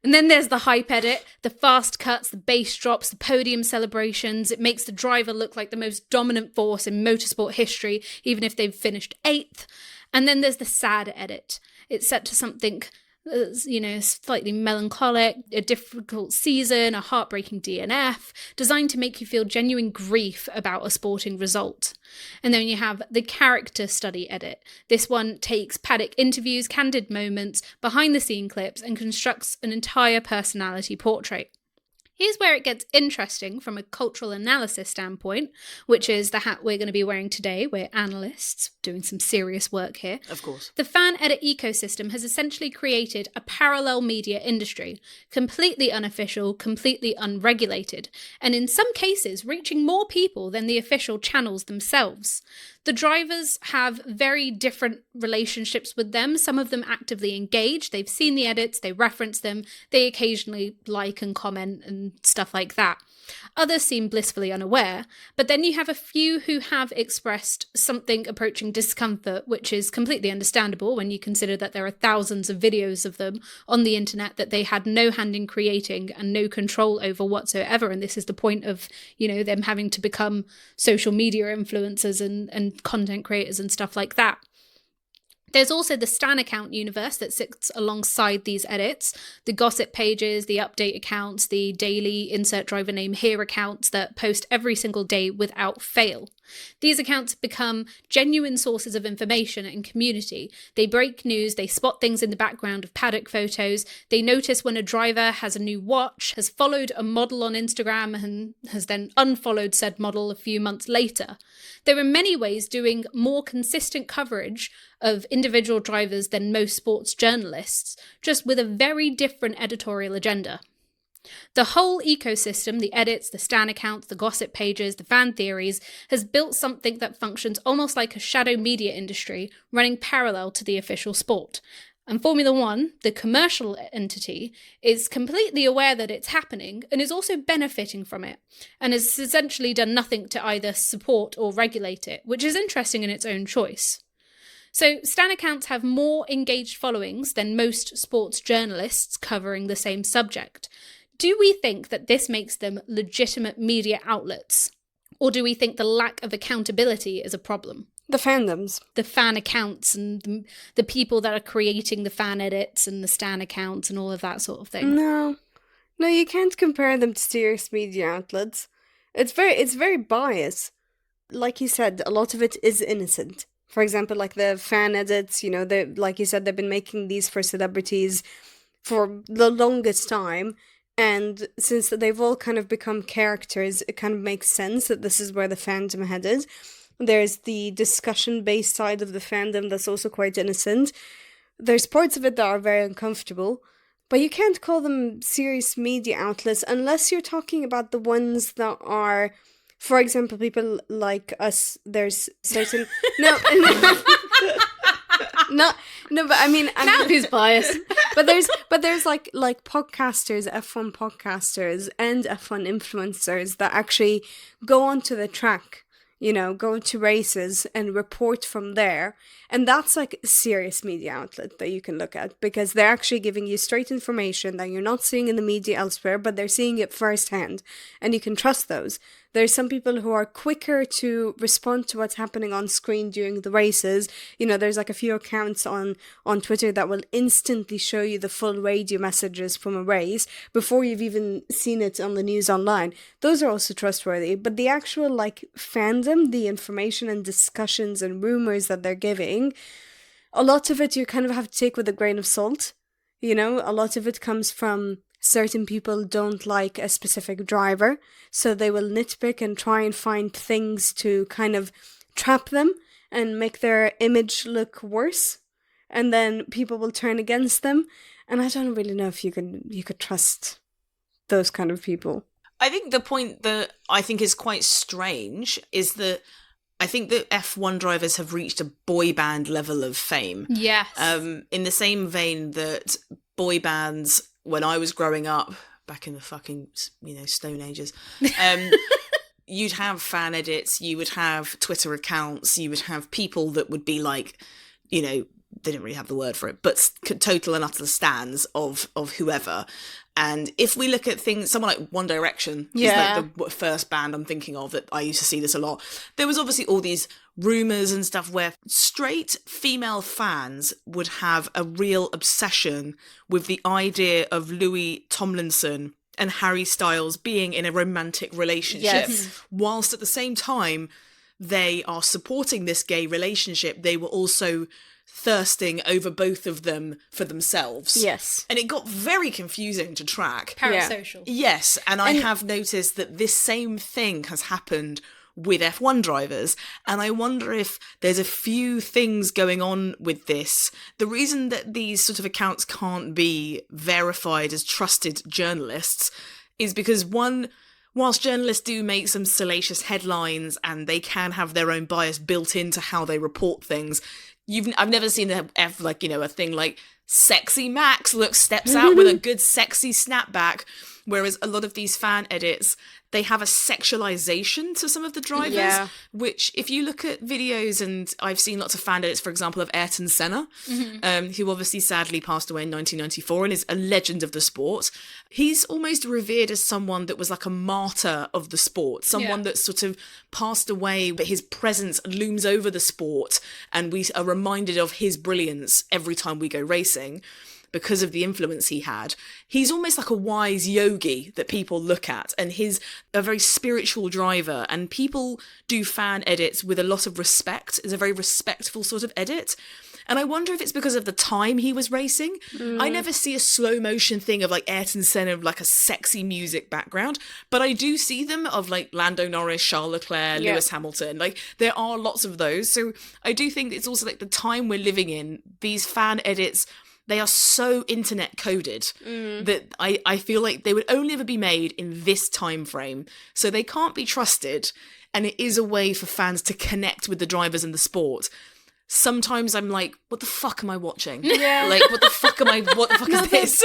And then there's the hype edit, the fast cuts, the bass drops, the podium celebrations. It makes the driver look like the most dominant force in motorsport history, even if they've finished 8th. And then there's the sad edit. It's set to something slightly melancholic, a difficult season, a heartbreaking DNF, designed to make you feel genuine grief about a sporting result. And then you have the character study edit. This one takes paddock interviews, candid moments, behind the scene clips, and constructs an entire personality portrait. Here's where it gets interesting from a cultural analysis standpoint, which is the hat we're going to be wearing today. We're analysts doing some serious work here. Of course. The fan edit ecosystem has essentially created a parallel media industry, completely unofficial, completely unregulated, and in some cases reaching more people than the official channels themselves. The drivers have very different relationships with them. Some of them actively engage. They've seen the edits, they reference them, they occasionally like and comment and stuff like that. Others seem blissfully unaware, but then you have a few who have expressed something approaching discomfort, which is completely understandable when you consider that there are thousands of videos of them on the internet that they had no hand in creating and no control over whatsoever. And this is the point of, them having to become social media influencers and content creators and stuff like that. There's also the Stan account universe that sits alongside these edits, the gossip pages, the update accounts, the daily insert driver name here accounts that post every single day without fail. These accounts become genuine sources of information and community. They break news, they spot things in the background of paddock photos, they notice when a driver has a new watch, has followed a model on Instagram and has then unfollowed said model a few months later. They're in many ways doing more consistent coverage of individual drivers than most sports journalists, just with a very different editorial agenda. The whole ecosystem, the edits, the Stan accounts, the gossip pages, the fan theories, has built something that functions almost like a shadow media industry running parallel to the official sport. And Formula One, the commercial entity, is completely aware that it's happening and is also benefiting from it, and has essentially done nothing to either support or regulate it, which is interesting in its own choice. So Stan accounts have more engaged followings than most sports journalists covering the same subject. Do we think that this makes them legitimate media outlets? Or do we think the lack of accountability is a problem? The fandoms. The fan accounts and the people that are creating the fan edits and the Stan accounts and all of that sort of thing. No, you can't compare them to serious media outlets. It's very biased. Like you said, a lot of it is innocent. For example, like the fan edits, like you said, they've been making these for celebrities for the longest time. And since they've all kind of become characters, it kind of makes sense that this is where the fandom headed. There's the discussion-based side of the fandom that's also quite innocent. There's parts of it that are very uncomfortable, but you can't call them serious media outlets unless you're talking about the ones that are, for example, people like us. There's certain no, but I mean, now who's biased? But there's like podcasters, F1 podcasters and F1 influencers that actually go onto the track, go to races and report from there. And that's like a serious media outlet that you can look at because they're actually giving you straight information that you're not seeing in the media elsewhere, but they're seeing it firsthand. And you can trust those. There's some people who are quicker to respond to what's happening on screen during the races. There's like a few accounts on Twitter that will instantly show you the full radio messages from a race before you've even seen it on the news online. Those are also trustworthy. But the actual like fandom, the information and discussions and rumors that they're giving, a lot of it you kind of have to take with a grain of salt. A lot of it comes from certain people don't like a specific driver, so they will nitpick and try and find things to kind of trap them and make their image look worse, and then people will turn against them. And I don't really know if you could trust those kind of people. I think the point that I think is quite strange is that I think that F1 drivers have reached a boy band level of fame. Yes. In the same vein that boy bands, when I was growing up, back in the fucking, Stone Ages, you'd have fan edits, you would have Twitter accounts, you would have people that would be like, they didn't really have the word for it, but total and utter stans of whoever. And if we look at things, someone like One Direction is like the first band I'm thinking of that I used to see this a lot. There was obviously all these rumours and stuff where straight female fans would have a real obsession with the idea of Louis Tomlinson and Harry Styles being in a romantic relationship, whilst at the same time they are supporting this gay relationship. They were also thirsting over both of them for themselves. Yes. And it got very confusing to track. Parasocial. Yes, and I have noticed that this same thing has happened with F1 drivers, and I wonder if there's a few things going on with this. The reason that these sort of accounts can't be verified as trusted journalists is because, one, whilst journalists do make some salacious headlines and they can have their own bias built into how they report things, I've never seen a thing like sexy Max steps out with a good sexy snapback, whereas a lot of these fan edits, they have a sexualization to some of the drivers, which if you look at videos, and I've seen lots of fan edits, for example, of Ayrton Senna, who obviously sadly passed away in 1994 and is a legend of the sport. He's almost revered as someone that was like a martyr of the sport, someone that sort of passed away, but his presence looms over the sport and we are reminded of his brilliance every time we go racing, because of the influence he had. He's almost like a wise yogi that people look at, and he's a very spiritual driver, and people do fan edits with a lot of respect. It's a very respectful sort of edit. And I wonder if it's because of the time he was racing. I never see a slow motion thing of like Ayrton Senna, like a sexy music background, but I do see them of like Lando Norris, Charles Leclerc, Lewis Hamilton. Like there are lots of those. So I do think it's also like the time we're living in, these fan edits, they are so internet coded that I feel like they would only ever be made in this time frame. So they can't be trusted. And it is a way for fans to connect with the drivers and the sport. Sometimes I'm like, what the fuck am I watching? Yeah. Like, what the fuck is this?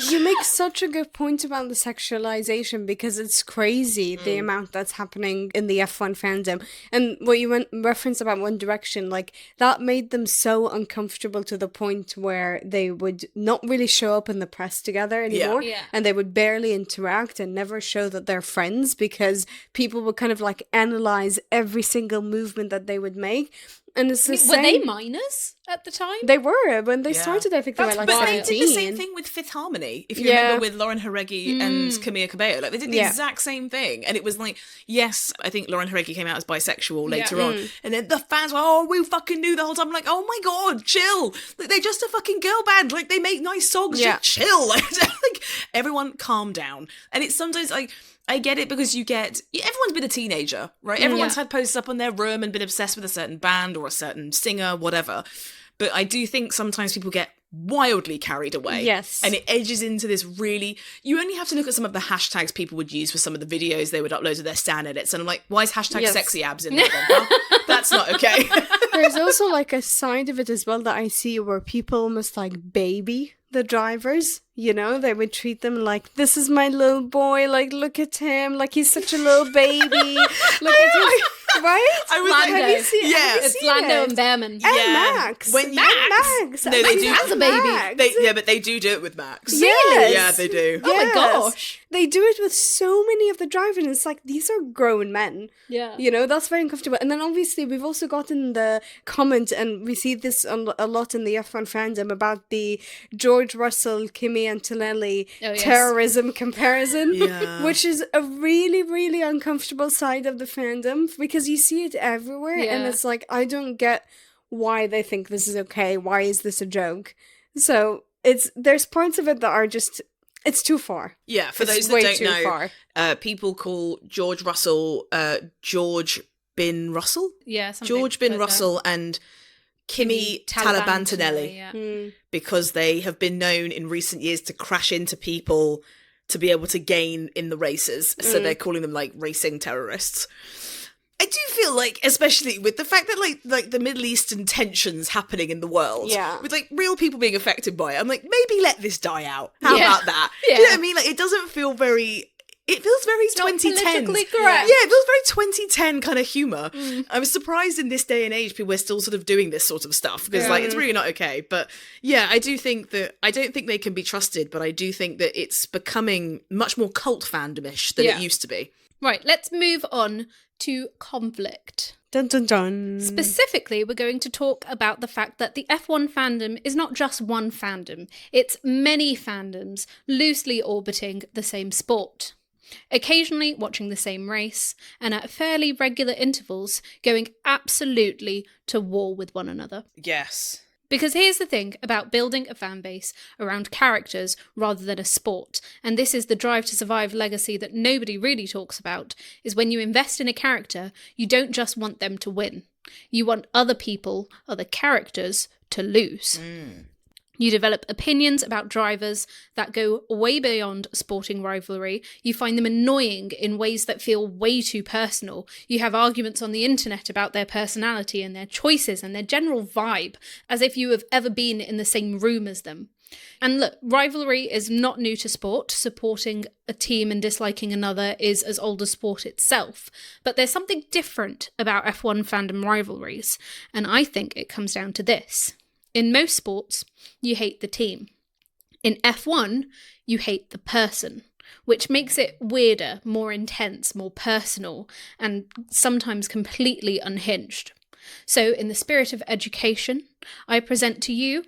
You make such a good point about the sexualization, because it's crazy the amount that's happening in the F1 fandom. And what you referenced about One Direction, like that made them so uncomfortable to the point where they would not really show up in the press together anymore. Yeah. And they would barely interact and never show that they're friends, because people would kind of like analyze every single movement that they would make. And it's the same. Were they minors at the time? They were. When they started, I think they were like 17. But they did the same thing with Fifth Harmony. If you remember, with Lauren Jareggi and Camilla Cabello. Like, they did the exact same thing. And it was like, yes, I think Lauren Jareggi came out as bisexual later on. And then the fans were, oh, we fucking knew the whole time. I'm like, oh my God, chill. Like, they're just a fucking girl band. Like, they make nice songs. Just chill. Like, everyone calm down. And it's sometimes like, I get it, because everyone's been a teenager, right? Everyone's had posters up on their room and been obsessed with a certain band or a certain singer, whatever. But I do think sometimes people get wildly carried away. Yes. And it edges into this really... You only have to look at some of the hashtags people would use for some of the videos they would upload to their stan edits. And I'm like, why is hashtag sexy abs in there then? Huh? That's not okay. There's also like a side of it as well that I see where people almost like baby the drivers. You know, they would treat them like, this is my little boy, like, look at him, like, he's such a little baby. Look at him. Right? I was Lando. like, It's Lando and Behrman. And Max. Max. No, they do. As a baby. But they do it with Max. Yes. Yeah, they do. Oh my gosh. They do it with so many of the drivers, and it's like, these are grown men. Yeah. You know, that's very uncomfortable. And then obviously we've also gotten the comment, and we see this a lot in the F1 fandom, about the George Russell, Kimi Antonelli terrorism comparison, which is a really, really uncomfortable side of the fandom, because you see it everywhere, and it's like, I don't get why they think this is okay. Why is this a joke? So there's parts of it that are just... It's too far. Yeah, for those that don't know, people call George Russell George Bin Russell. Yeah, George Bin Russell and Kimi Talabantinelli, because they have been known in recent years to crash into people to be able to gain in the races. So they're calling them like racing terrorists. I do feel like, especially with the fact that like the Middle Eastern tensions happening in the world, with like real people being affected by it, I'm like, maybe let this die out. How about that? Do you know what I mean? Like, it doesn't feel very it feels very not 2010. politically correct. Yeah, it feels very 2010 kind of humour. I was surprised in this day and age people are still sort of doing this sort of stuff because like it's really not okay. But yeah, I don't think they can be trusted, but I do think that it's becoming much more cult fandomish than it used to be. Right, let's move on to conflict. Dun dun dun. Specifically, we're going to talk about the fact that the F1 fandom is not just one fandom, it's many fandoms loosely orbiting the same sport. Occasionally watching the same race, and at fairly regular intervals going absolutely to war with one another. Yes. Because here's the thing about building a fan base around characters rather than a sport, and this is the Drive to Survive legacy that nobody really talks about, is when you invest in a character, you don't just want them to win. You want other people, other characters, to lose. You develop opinions about drivers that go way beyond sporting rivalry. You find them annoying in ways that feel way too personal. You have arguments on the internet about their personality and their choices and their general vibe, as if you have ever been in the same room as them. And look, rivalry is not new to sport. Supporting a team and disliking another is as old as sport itself. But there's something different about F1 fandom rivalries, and I think it comes down to this. In most sports, you hate the team. In F1, you hate the person, which makes it weirder, more intense, more personal, and sometimes completely unhinged. So, in the spirit of education, I present to you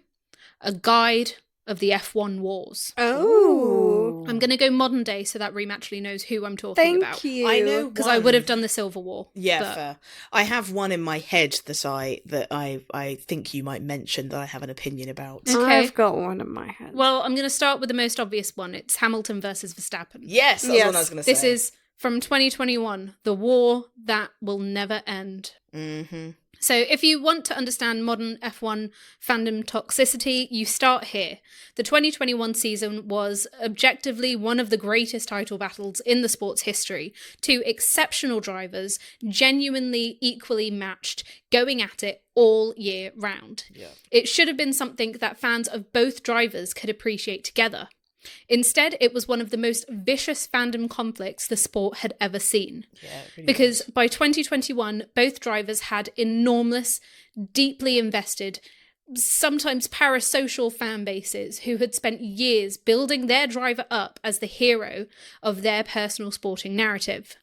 a guide of the F1 wars. Oh. I'm going to go modern day so that Reem actually knows who I'm talking about. Thank you. I know Because I would have done the Silver War. Yeah, but fair. I have one in my head that I think you might mention that I have an opinion about. Okay. I've got one in my head. Well, I'm going to start with the most obvious one. It's Hamilton versus Verstappen. Yes, that's what I was going to say. This is from 2021, the war that will never end. Mm-hmm. So if you want to understand modern F1 fandom toxicity, you start here. The 2021 season was objectively one of the greatest title battles in the sport's history. Two exceptional drivers, genuinely equally matched, going at it all year round. Yeah. It should have been something that fans of both drivers could appreciate together. Instead, it was one of the most vicious fandom conflicts the sport had ever seen. Yeah, it really Because was. by 2021, both drivers had enormous, deeply invested, sometimes parasocial fan bases who had spent years building their driver up as the hero of their personal sporting narrative.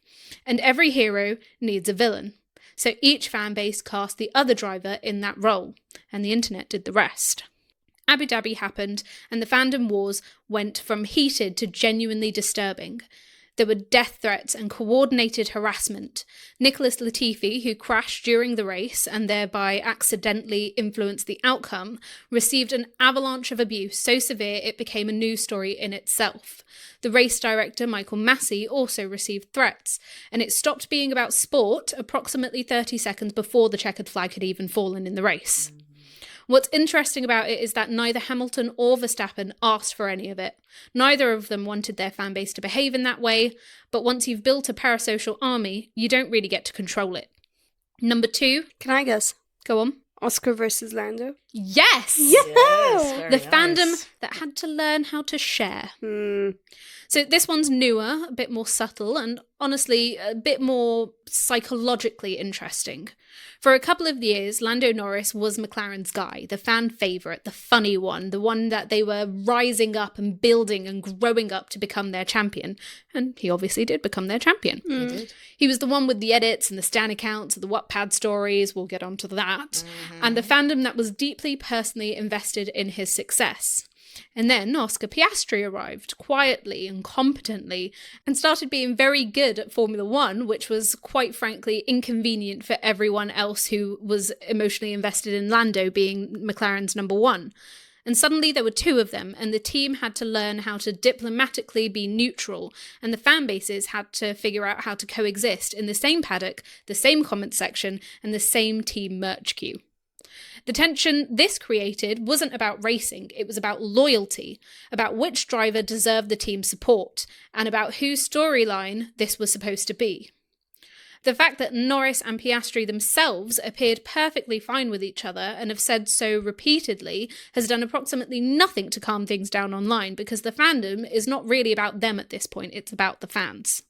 And every hero needs a villain. So each fan base cast the other driver in that role, and the internet did the rest. Abu Dhabi happened, and the fandom wars went from heated to genuinely disturbing. There were death threats and coordinated harassment. Nicholas Latifi, who crashed during the race and thereby accidentally influenced the outcome, received an avalanche of abuse so severe it became a news story in itself. The race director, Michael Massey, also received threats, and it stopped being about sport approximately 30 seconds before the checkered flag had even fallen in the race. What's interesting about it is that neither Hamilton or Verstappen asked for any of it. Neither of them wanted their fan base to behave in that way, but once you've built a parasocial army, you don't really get to control it. Number 2. Can I guess? Go on. Oscar versus Lando? Yes! Yes, very The fandom nice. that had to learn how to share. Hmm. So this one's newer, a bit more subtle, and honestly, a bit more psychologically interesting. For a couple of years, Lando Norris was McLaren's guy, the fan favourite, the funny one, the one that they were rising up and building and growing up to become their champion. And he obviously did become their champion. He did. He was the one with the edits and the Stan accounts and the Wattpad stories, we'll get onto that, and the fandom that was deeply personally invested in his success. And then Oscar Piastri arrived, quietly and competently, and started being very good at Formula One, which was quite frankly inconvenient for everyone else who was emotionally invested in Lando being McLaren's number one. And suddenly there were two of them, and the team had to learn how to diplomatically be neutral, and the fan bases had to figure out how to coexist in the same paddock, the same comment section, and the same team merch queue. The tension this created wasn't about racing, it was about loyalty, about which driver deserved the team's support, and about whose storyline this was supposed to be. The fact that Norris and Piastri themselves appeared perfectly fine with each other and have said so repeatedly has done approximately nothing to calm things down online, because the fandom is not really about them at this point, it's about the fans.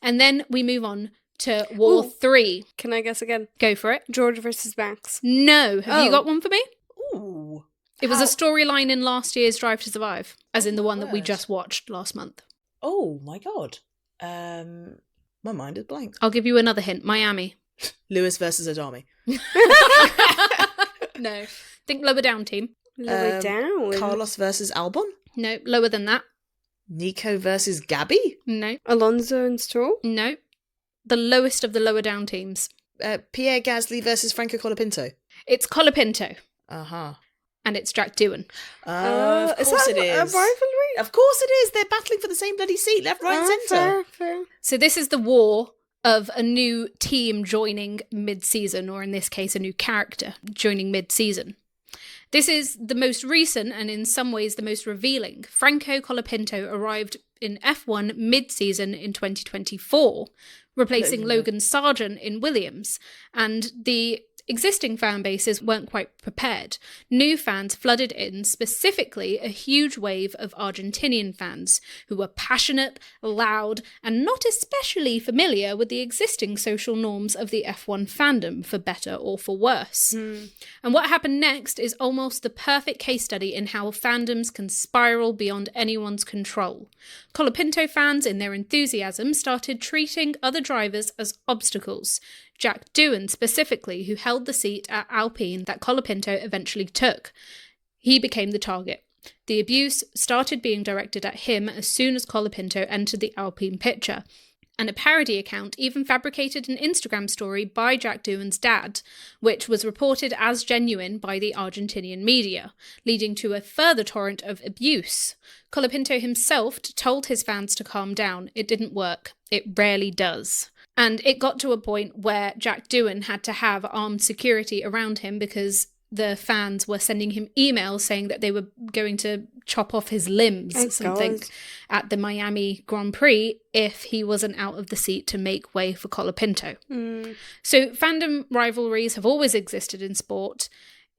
And then we move on to War 3. Can I guess again? Go for it. George versus Max. No. Have you got one for me? Ooh. It was a storyline in last year's Drive to Survive, as in the one that we just watched last month. Oh my god. My mind is blank. I'll give you another hint. Miami. Lewis versus Adami. No. Think lower down, team. Lower down. Carlos versus Albon. No. Lower than that. Nico versus Gabby. No. Alonso and Stroll. No. The lowest of the lower down teams. Pierre Gasly versus Franco Colapinto. It's Colapinto. Uh-huh. And it's Jack Doohan. Of course it is. A rivalry? Of course it is. They're battling for the same bloody seat, left, right, centre. Fair. So this is the war of a new team joining mid-season, or in this case, a new character joining mid-season. This is the most recent and in some ways the most revealing. Franco Colapinto arrived in F1 mid-season in 2024, replacing Logan Sargent in Williams, and the existing fan bases weren't quite prepared. New fans flooded in, specifically a huge wave of Argentinian fans who were passionate, loud, and not especially familiar with the existing social norms of the F1 fandom, for better or for worse. And what happened next is almost the perfect case study in how fandoms can spiral beyond anyone's control. Colapinto fans, in their enthusiasm, started treating other drivers as obstacles. Jack Doohan specifically, who held the seat at Alpine that Colapinto eventually took. He became the target. The abuse started being directed at him as soon as Colapinto entered the Alpine picture. And a parody account even fabricated an Instagram story by Jack Doohan's dad, which was reported as genuine by the Argentinian media, leading to a further torrent of abuse. Colapinto himself told his fans to calm down. It didn't work. It rarely does. And it got to a point where Jack Doohan had to have armed security around him because the fans were sending him emails saying that they were going to chop off his limbs at the Miami Grand Prix if he wasn't out of the seat to make way for Colapinto. So fandom rivalries have always existed in sport.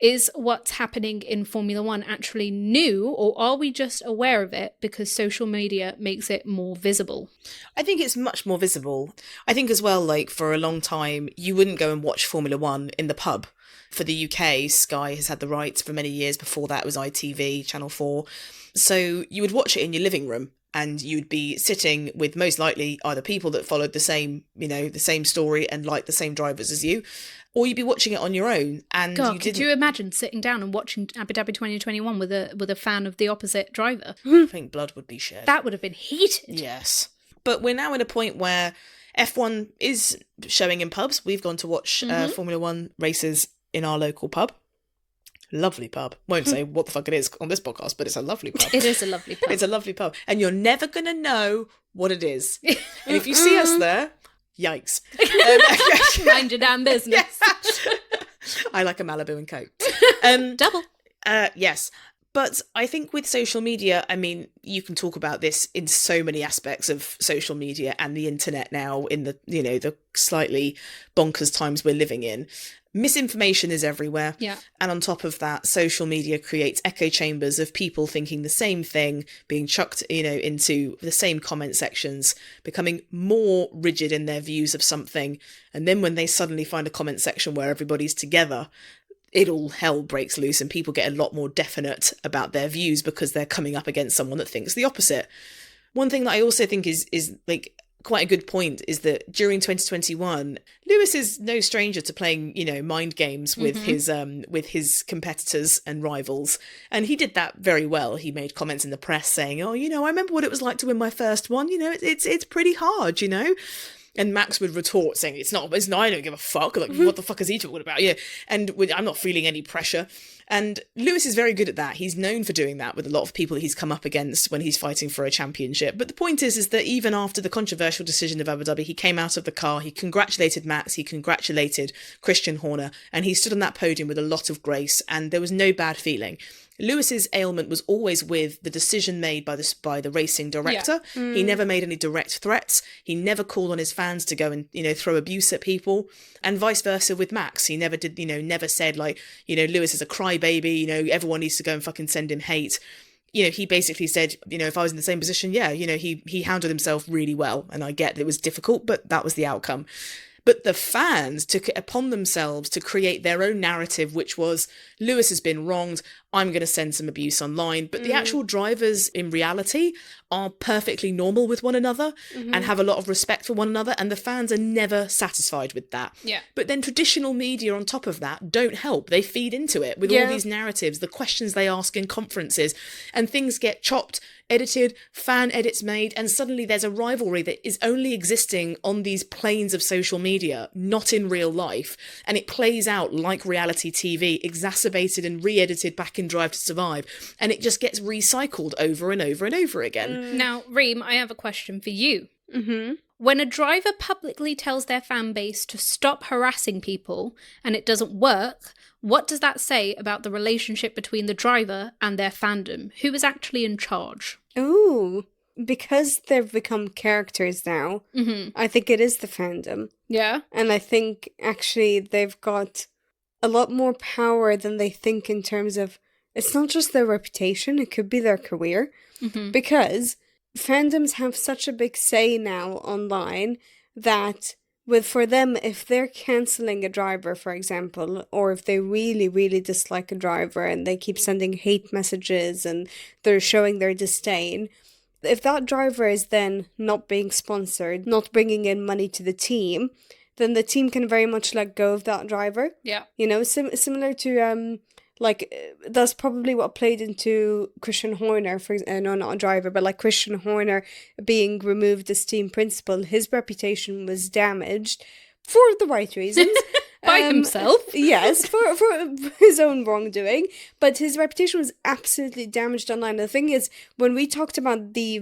Is what's happening in Formula One actually new, or are we just aware of it because social media makes it more visible? I think it's much more visible. I think as well, like, for a long time, you wouldn't go and watch Formula One in the pub. For the UK, Sky has had the rights for many years. Before that, it was ITV, Channel 4. So you would watch it in your living room, and you'd be sitting with most likely either people that followed the same, the same story and liked the same drivers as you, or you'd be watching it on your own. And God, could you imagine sitting down and watching Abu Dhabi 2021 with a fan of the opposite driver? I think blood would be shed. That would have been heated. Yes. But we're now in a point where F1 is showing in pubs. We've gone to watch Formula One races in our local pub. Lovely pub. Won't say what the fuck it is on this podcast, but it's a lovely pub. It is a lovely pub. It's a lovely pub. And you're never going to know what it is. And if you see us there, yikes. Mind your damn business. I like a Malibu and Coke. Double. Yes. But I think with social media, I mean, you can talk about this in so many aspects of social media and the internet now in the, the slightly bonkers times we're living in. Misinformation is everywhere. Yeah. And on top of that, social media creates echo chambers of people thinking the same thing, being chucked, into the same comment sections, becoming more rigid in their views of something. And then when they suddenly find a comment section where everybody's together, all hell breaks loose and people get a lot more definite about their views because they're coming up against someone that thinks the opposite. One thing that I also think is like quite a good point is that during 2021, Lewis is no stranger to playing, mind games with his competitors and rivals. And he did that very well. He made comments in the press saying, I remember what it was like to win my first one. It's pretty hard, And Max would retort saying, it's not, I don't give a fuck. Like, what the fuck is he talking about? Yeah. And I'm not feeling any pressure. And Lewis is very good at that. He's known for doing that with a lot of people that he's come up against when he's fighting for a championship. But the point is that even after the controversial decision of Abu Dhabi, he came out of the car, he congratulated Max, he congratulated Christian Horner, and he stood on that podium with a lot of grace, and there was no bad feeling. Lewis's ailment was always with the decision made by the racing director. He never made any direct threats. He never called on his fans to go and, throw abuse at people, and vice versa with Max. He never did, never said like, Lewis is a crybaby, everyone needs to go and fucking send him hate. He basically said, if I was in the same position, he handled himself really well. And I get that it was difficult, but that was the outcome. But the fans took it upon themselves to create their own narrative, which was, Lewis has been wronged, I'm going to send some abuse online. But the actual drivers in reality are perfectly normal with one another and have a lot of respect for one another. And the fans are never satisfied with that. Yeah. But then traditional media on top of that don't help. They feed into it with all these narratives, the questions they ask in conferences, and things get chopped, edited, fan edits made, and suddenly there's a rivalry that is only existing on these planes of social media, not in real life. And it plays out like reality TV, exacerbated and re-edited back in Drive to Survive, and it just gets recycled over and over and over again. Now, Reem, I have a question for you. When a driver publicly tells their fan base to stop harassing people and it doesn't work, what does that say about the relationship between the driver and their fandom? Who is actually in charge? Ooh, because they've become characters now, I think it is the fandom. Yeah. And I think actually they've got a lot more power than they think in terms of, it's not just their reputation, it could be their career. Because fandoms have such a big say now online that for them, if they're cancelling a driver, for example, or if they really, really dislike a driver and they keep sending hate messages and they're showing their disdain, if that driver is then not being sponsored, not bringing in money to the team, then the team can very much let go of that driver. Yeah. Similar to that's probably what played into Christian Horner, no, not a driver, but like Christian Horner being removed as team principal. His reputation was damaged for the right reasons. By himself. Yes, for his own wrongdoing. But his reputation was absolutely damaged online. The thing is, when we talked about the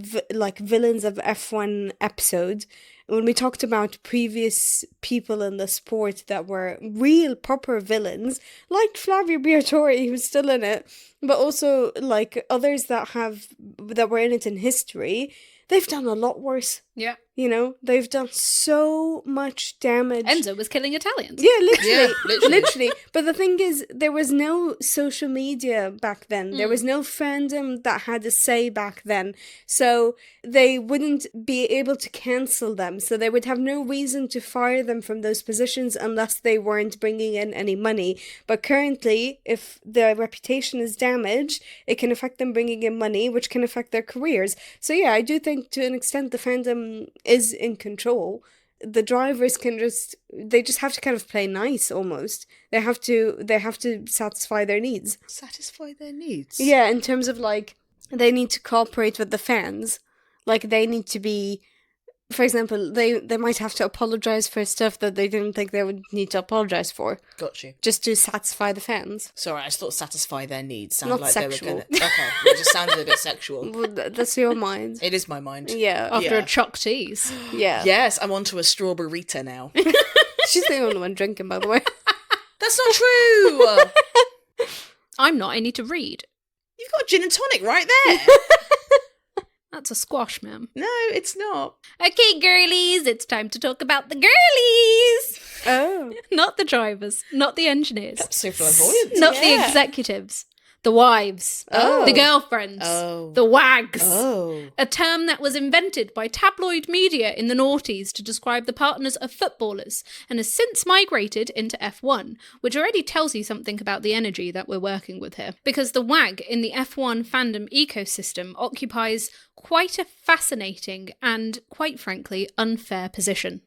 villains of F1 episode, when we talked about previous people in the sport that were real proper villains, like Flavio Briatore, who's still in it, but also like others that were in it in history, they've done a lot worse. Yeah. They've done so much damage. Enzo was killing Italians. Yeah, literally. Yeah, literally. But the thing is, there was no social media back then. There was no fandom that had a say back then. So they wouldn't be able to cancel them. So they would have no reason to fire them from those positions unless they weren't bringing in any money. But currently, if their reputation is damaged, it can affect them bringing in money, which can affect their careers. So yeah, I do think to an extent the fandom is in control. The drivers they just have to kind of play nice almost. They have to satisfy their needs. Satisfy their needs? Yeah, in terms of like, they need to cooperate with the fans. Like, they need to be, for example, they might have to apologize for stuff that they didn't think they would need to apologize for. Got you. Just to satisfy the fans. Sorry, I just thought satisfy their needs sounded Not like sexual. they were gonna... Okay, it just sounded a bit sexual. Well, that's your mind. It is my mind. Yeah. After Yeah. a choc cheese. Yeah. Yes, I'm onto a strawberryta now. She's the only one drinking, by the way. That's not true! I'm not, I need to read. You've got gin and tonic right there! That's a squash, ma'am. No, it's not. Okay, girlies, it's time to talk about the girlies! Oh. Not the drivers, not the engineers, That's so flamboyant. not the executives, the wives, Oh. the girlfriends, Oh. the wags. Oh. A term that was invented by tabloid media in the noughties to describe the partners of footballers and has since migrated into F1, which already tells you something about the energy that we're working with here. Because the wag in the F1 fandom ecosystem occupies quite a fascinating and, quite frankly, unfair position.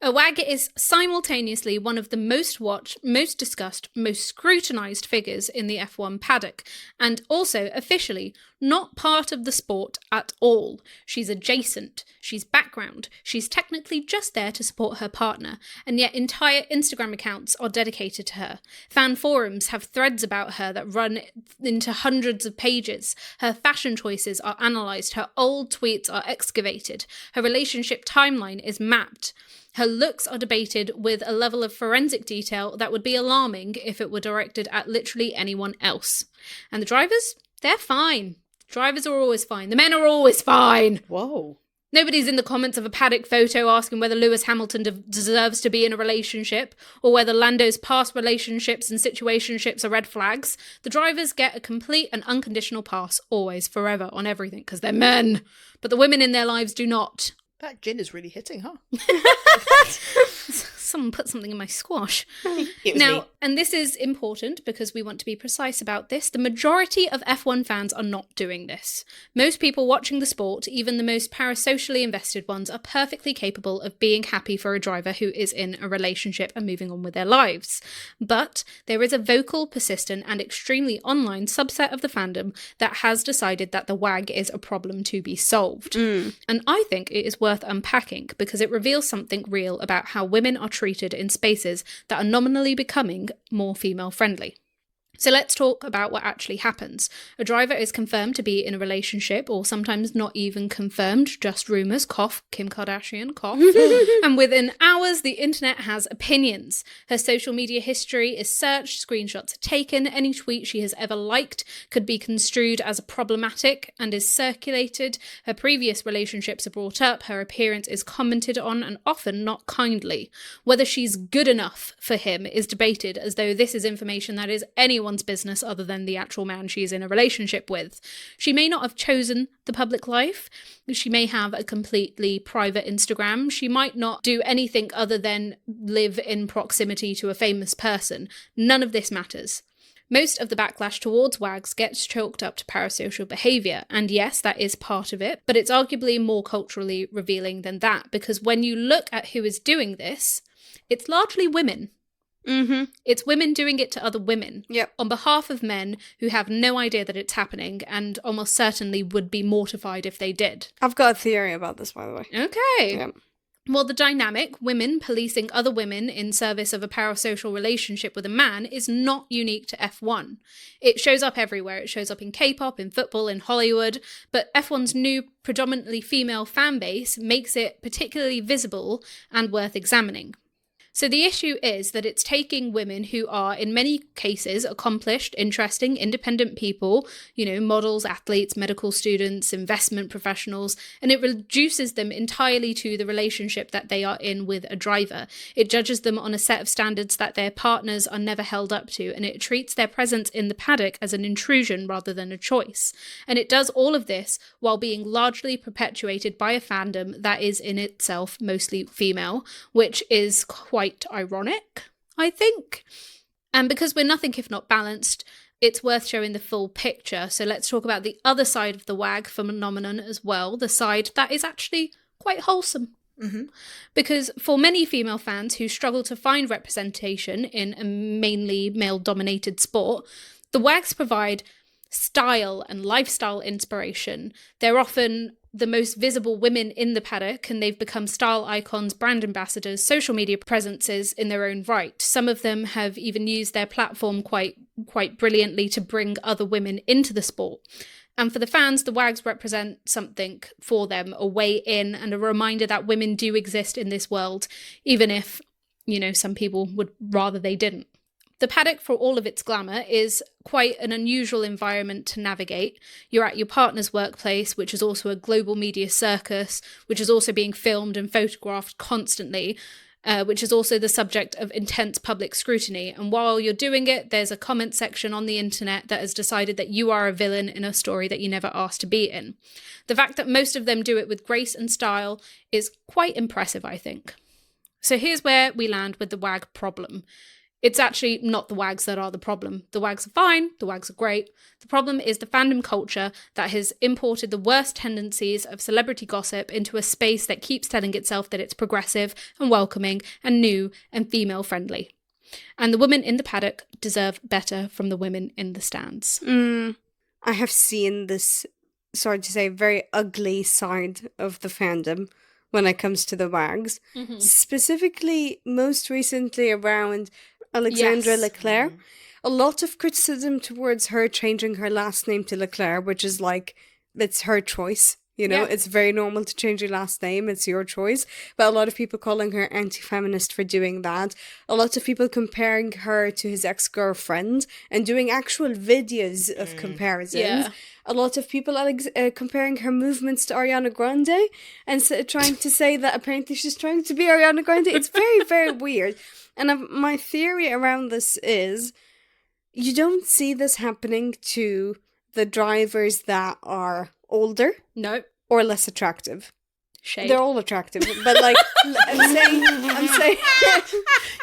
A wag is simultaneously one of the most watched, most discussed, most scrutinised figures in the F1 paddock, and also officially not part of the sport at all. She's adjacent, she's background, she's technically just there to support her partner, and yet entire Instagram accounts are dedicated to her. Fan forums have threads about her that run into hundreds of pages. Her fashion choices are analysed, her old tweets are excavated, her relationship timeline is mapped. Her looks are debated with a level of forensic detail that would be alarming if it were directed at literally anyone else. And the drivers? They're fine. The drivers are always fine. The men are always fine. Whoa. Nobody's in the comments of a paddock photo asking whether Lewis Hamilton deserves to be in a relationship or whether Lando's past relationships and situationships are red flags. The drivers get a complete and unconditional pass, always, forever, on everything, because they're men. But the women in their lives do not. That gin is really hitting, huh? Someone put something in my squash. It was me. And this is important because we want to be precise about this. The majority of F1 fans are not doing this. Most people watching the sport, even the most parasocially invested ones, are perfectly capable of being happy for a driver who is in a relationship and moving on with their lives. But there is a vocal, persistent, and extremely online subset of the fandom that has decided that the WAG is a problem to be solved. And I think it is worth unpacking because it reveals something real about how women are treated in spaces that are nominally becoming more female-friendly. So let's talk about what actually happens. A driver is confirmed to be in a relationship, or sometimes not even confirmed, just rumours, cough, Kim Kardashian, cough. And within hours, the internet has opinions. Her social media history is searched, screenshots are taken, any tweet she has ever liked could be construed as problematic and is circulated. Her previous relationships are brought up, her appearance is commented on, and often not kindly. Whether she's good enough for him is debated, as though this is information that is anyone's business other than the actual man she's in a relationship with. She may not have chosen the public life. She may have a completely private Instagram. She might not do anything other than live in proximity to a famous person. None of this matters. Most of the backlash towards WAGs gets chalked up to parasocial behaviour, and yes, that is part of it, but it's arguably more culturally revealing than that, because when you look at who is doing this, it's largely women. It's women doing it to other women on behalf of men who have no idea that it's happening and almost certainly would be mortified if they did. I've got a theory about this, by the way. Okay. Yeah. Well, the dynamic, women policing other women in service of a parasocial relationship with a man, is not unique to F1. It shows up everywhere. It shows up in K-pop, in football, in Hollywood, but F1's new predominantly female fan base makes it particularly visible and worth examining. So the issue is that it's taking women who are, in many cases, accomplished, interesting, independent people, models, athletes, medical students, investment professionals, and it reduces them entirely to the relationship that they are in with a driver. It judges them on a set of standards that their partners are never held up to, and it treats their presence in the paddock as an intrusion rather than a choice. And it does all of this while being largely perpetuated by a fandom that is in itself mostly female, which is quite ironic, I think. And because we're nothing if not balanced, it's worth showing the full picture. So let's talk about the other side of the WAG phenomenon as well, the side that is actually quite wholesome. Because for many female fans who struggle to find representation in a mainly male-dominated sport, the WAGs provide style and lifestyle inspiration. They're often the most visible women in the paddock, and they've become style icons, brand ambassadors, social media presences in their own right. Some of them have even used their platform quite brilliantly to bring other women into the sport. And for the fans, the WAGs represent something for them, a way in and a reminder that women do exist in this world, even if, some people would rather they didn't. The paddock, for all of its glamour, is quite an unusual environment to navigate. You're at your partner's workplace, which is also a global media circus, which is also being filmed and photographed constantly, which is also the subject of intense public scrutiny. And while you're doing it, there's a comment section on the internet that has decided that you are a villain in a story that you never asked to be in. The fact that most of them do it with grace and style is quite impressive, I think. So here's where we land with the WAG problem. It's actually not the WAGs that are the problem. The WAGs are fine, the WAGs are great. The problem is the fandom culture that has imported the worst tendencies of celebrity gossip into a space that keeps telling itself that it's progressive and welcoming and new and female-friendly. And the women in the paddock deserve better from the women in the stands. I have seen this, sorry to say, very ugly side of the fandom when it comes to the WAGs. Specifically, most recently around Alexandra Leclerc. A lot of criticism towards her changing her last name to Leclerc, which is like, it's her choice. You know, Yeah. it's very normal to change your last name. It's your choice. But a lot of people calling her anti-feminist for doing that. A lot of people comparing her to his ex-girlfriend and doing actual videos of comparisons. Yeah. A lot of people are comparing her movements to Ariana Grande and trying to say that apparently she's trying to be Ariana Grande. It's very, very weird. And my theory around this is you don't see this happening to the drivers that are older No. or less attractive. Shade. They're all attractive, but like I'm saying,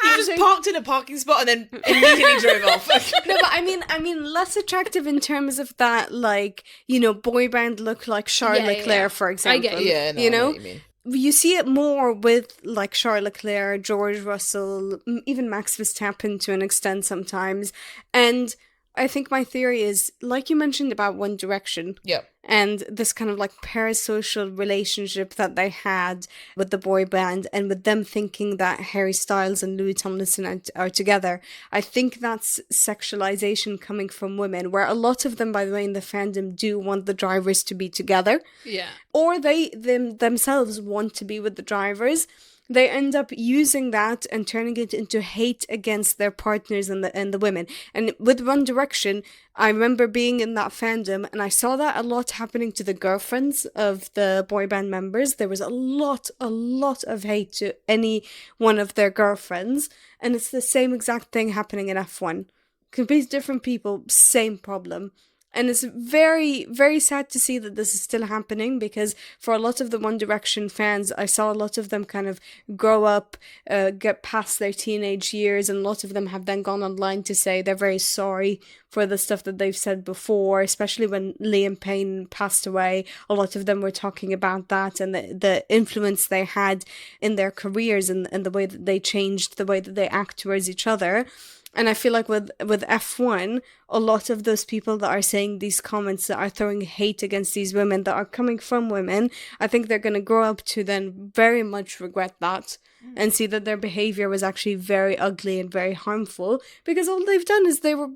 You just parked in a parking spot and then immediately drove off. no, but I mean less attractive in terms of that, like, you know, boy band look like Charles Yeah, Leclerc, yeah. for I example. get you. Yeah, no, you I know know, what you mean. you see it more with like Charles Leclerc, George Russell, even Max Verstappen to an extent sometimes, and I think my theory is, like you mentioned about One Direction, Yep. and this kind of like parasocial relationship that they had with the boy band, and with them thinking that Harry Styles and Louis Tomlinson are together. I think that's sexualization coming from women, where a lot of them, by the way, in the fandom do want the drivers to be together, Yeah. or they themselves want to be with the drivers. They end up using that and turning it into hate against their partners and the women. And with One Direction, I remember being in that fandom and I saw that a lot happening to the girlfriends of the boy band members. There was a lot of hate to any one of their girlfriends. And it's the same exact thing happening in F1. Completely different people, same problem. And it's very, very sad to see that this is still happening, because for a lot of the One Direction fans, I saw a lot of them kind of grow up, get past their teenage years, and a lot of them have then gone online to say they're very sorry for the stuff that they've said before, especially when Liam Payne passed away. A lot of them were talking about that and the influence they had in their careers and the way that they changed the way that they act towards each other. And I feel like with F1, a lot of those people that are saying these comments, that are throwing hate against these women, that are coming from women, I think they're going to grow up to then very much regret that and see that their behavior was actually very ugly and very harmful, because all they've done is they were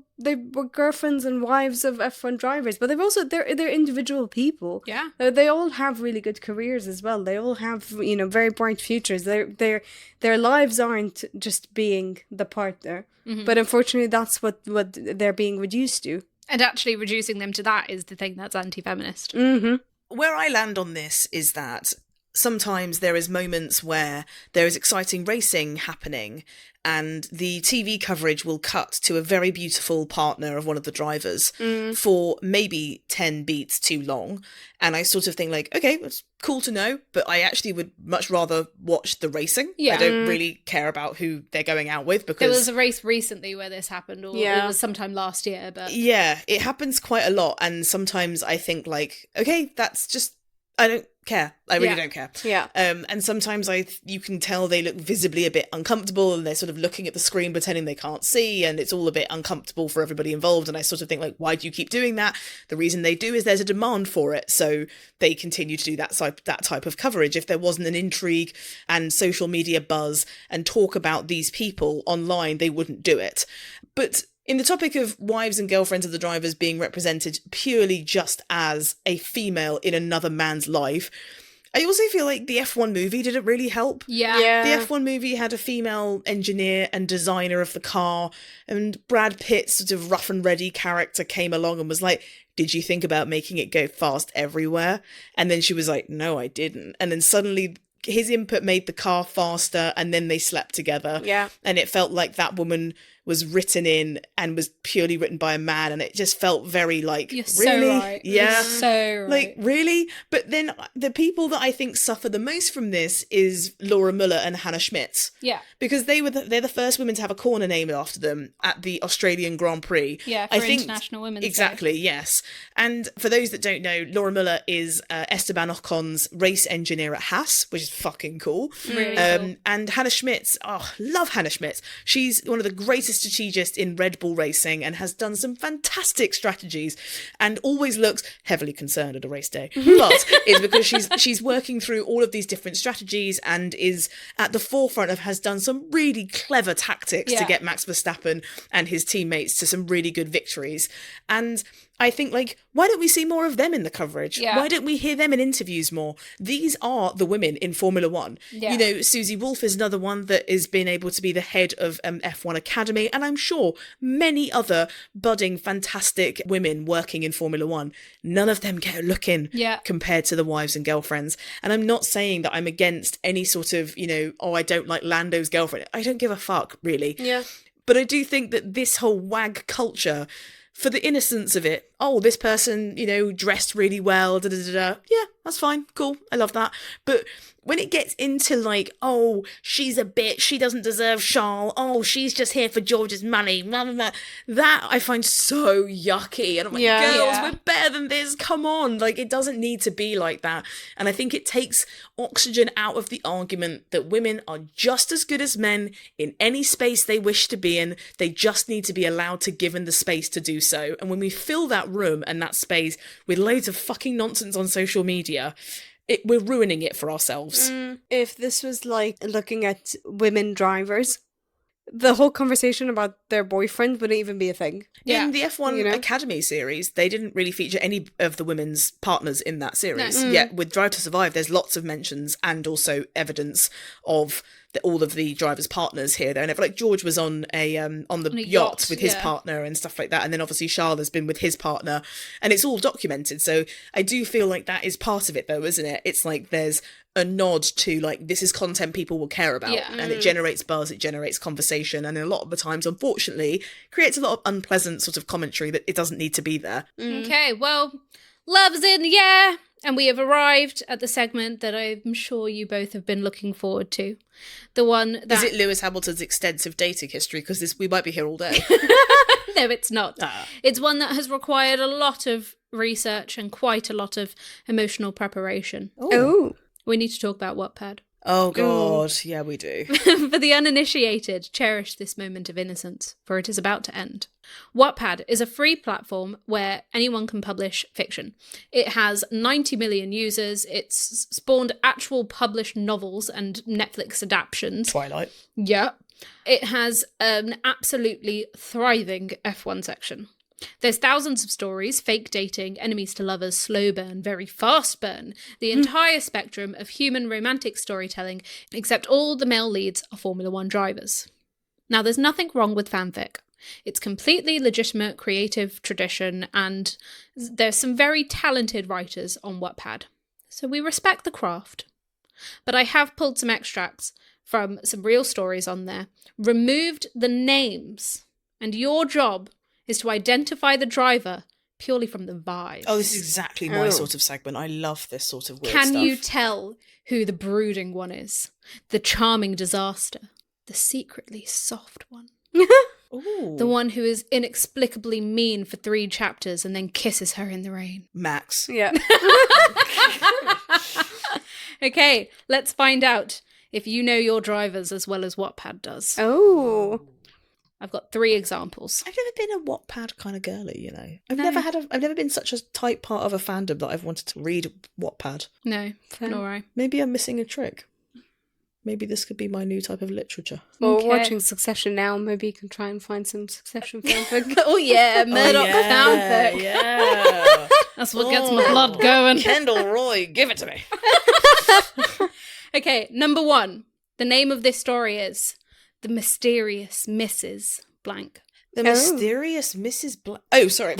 girlfriends and wives of F1 drivers, but they're individual people. Yeah. They all have really good careers as well. They all have, you know, very bright futures. Their lives aren't just being the partner. Mm-hmm. But unfortunately, that's what they're being reduced to. And actually reducing them to that is the thing that's anti-feminist. Mm-hmm. Where I land on this is that sometimes there is moments where there is exciting racing happening and the TV coverage will cut to a very beautiful partner of one of the drivers for maybe 10 beats too long. And I sort of think like, okay, it's cool to know, but I actually would much rather watch the racing. Yeah. I don't really care about who they're going out with, because There was a race recently where this happened, or Yeah. it was sometime last year, but yeah, it happens quite a lot. And sometimes I think like, okay, that's just, I don't care. I really Yeah. don't care. Yeah. And sometimes you can tell they look visibly a bit uncomfortable, and they're sort of looking at the screen pretending they can't see, and it's all a bit uncomfortable for everybody involved. And I sort of think like, why do you keep doing that? The reason they do is there's a demand for it, so they continue to do that type of coverage. If there wasn't an intrigue and social media buzz and talk about these people online, they wouldn't do it. But in the topic of wives and girlfriends of the drivers being represented purely just as a female in another man's life, I also feel like the F1 movie didn't really help. yeah. The F1 movie had a female engineer and designer of the car, and Brad Pitt's sort of rough and ready character came along and was like, did you think about making it go fast everywhere? And then she was like, no, I didn't. And then suddenly his input made the car faster, and then they slept together. Yeah. And it felt like that woman was written in and was purely written by a man, and it just felt very like, You're really? so right. Yeah. You're so right. Like, really? But then the people that I think suffer the most from this is Laura Muller and Hannah Schmitz. Yeah. Because they're the first women to have a corner named after them at the Australian Grand Prix. Yeah, I for think, International Women's Day. Exactly, yes. And for those that don't know, Laura Muller is Esteban Ocon's race engineer at Haas, which is fucking cool. Really cool. And Hannah Schmitz, love Hannah Schmitz. She's one of the greatest strategists in Red Bull racing and has done some fantastic strategies, and always looks heavily concerned at a race day. But it's because she's working through all of these different strategies and is at the forefront of, has done some really clever tactics to Yeah. get Max Verstappen and his teammates to some really good victories. And I think, like, why don't we see more of them in the coverage? Yeah. Why don't we hear them in interviews more? These are the women in Formula One. Yeah. You know, Susie Wolff is another one that is being able to be the head of F1 Academy, and I'm sure many other budding, fantastic women working in Formula One. None of them get a look in compared to the wives and girlfriends. And I'm not saying that I'm against any sort of, you know, oh, I don't like Lando's girlfriend. I don't give a fuck, really. Yeah. But I do think that this whole wag culture, for the innocence of it, oh, this person, you know, dressed really well, yeah, that's fine, cool, I love that. But when it gets into like, oh, she's a bitch, she doesn't deserve Charles, oh, she's just here for George's money, blah, blah, blah, that I find so yucky. And I'm like, girls, we're better than this, come on. Like, it doesn't need to be like that. And I think it takes oxygen out of the argument that women are just as good as men in any space they wish to be in. They just need to be allowed to given the space to do so. And when we fill that room and that space with loads of fucking nonsense on social media, we're ruining it for ourselves. If this was like looking at women drivers, the whole conversation about their boyfriend wouldn't even be a thing. In the F1 Academy series, they didn't really feature any of the women's partners in that series. Yet with Drive to Survive, there's lots of mentions and also evidence of all of the drivers' partners here. There, and like George was on the yacht with his partner and stuff like that, and then obviously Charles has been with his partner, and it's all documented. So I do feel like that is part of it, though, isn't it? It's like there's a nod to like, this is content people will care about, and it generates buzz, it generates conversation, and a lot of the times, unfortunately, creates a lot of unpleasant sort of commentary that it doesn't need to be there. Okay, well, love's in the air, and we have arrived at the segment that I'm sure you both have been looking forward to. The one that... Is it Lewis Hamilton's extensive dating history? Because we might be here all day. No, it's not. It's one that has required a lot of research and quite a lot of emotional preparation. Oh. We need to talk about Wattpad. Oh, God. Yeah, we do. For the uninitiated, cherish this moment of innocence, for it is about to end. Wattpad is a free platform where anyone can publish fiction. It has 90 million users. It's spawned actual published novels and Netflix adaptions. Twilight. Yeah. It has an absolutely thriving F1 section. There's thousands of stories, fake dating, enemies to lovers, slow burn, very fast burn, the entire spectrum of human romantic storytelling, except all the male leads are Formula One drivers. Now, there's nothing wrong with fanfic. It's completely legitimate creative tradition, and there's some very talented writers on Wattpad. So we respect the craft. But I have pulled some extracts from some real stories on there, removed the names, and your job is to identify the driver purely from the vibe. Oh, this is exactly my sort of segment. I love this sort of weird stuff. Can you tell who the brooding one is? The charming disaster? The secretly soft one? Ooh. The one who is inexplicably mean for 3 chapters and then kisses her in the rain? Max. Yeah. Okay, let's find out if you know your drivers as well as Wattpad does. Oh. I've got 3 examples. I've never been a Wattpad kind of girly, you know. I've never been such a tight part of a fandom that I've wanted to read Wattpad. No, nor I. Maybe I'm missing a trick. Maybe this could be my new type of literature. Well, we're watching Succession now. Maybe you can try and find some Succession fanfic. Oh yeah, Murdoch fanfic. Yeah. That's what gets my blood going. Kendall Roy, give it to me. Okay, number 1. The name of this story is The Mysterious Mrs. Blank. The Mysterious Mrs. Blank. Oh, sorry.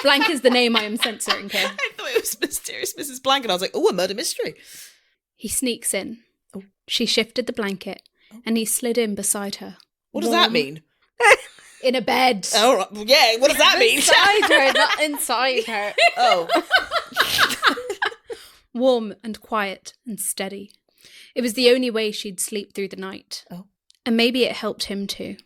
Blank is the name I am censoring here. I thought it was Mysterious Mrs. Blank, and I was like, oh, a murder mystery. He sneaks in. She shifted the blanket, and he slid in beside her. What does that mean? In a bed. Oh, right. Yeah, what does that mean? Inside her, not inside her. Oh. Warm and quiet and steady. It was the only way she'd sleep through the night. Oh. And maybe it helped him too.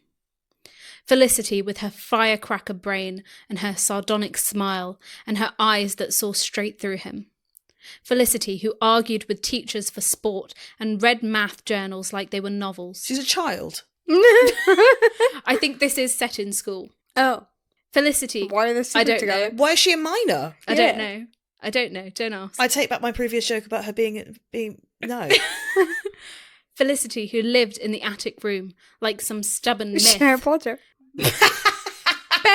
Felicity, with her firecracker brain and her sardonic smile and her eyes that saw straight through him. Felicity, who argued with teachers for sport and read math journals like they were novels. She's a child. I think this is set in school. Oh. Felicity. Why are they sitting together? Why is she a minor? I don't know. Don't ask. I take back my previous joke about her being no. Felicity, who lived in the attic room like some stubborn myth. Harry Potter. Beth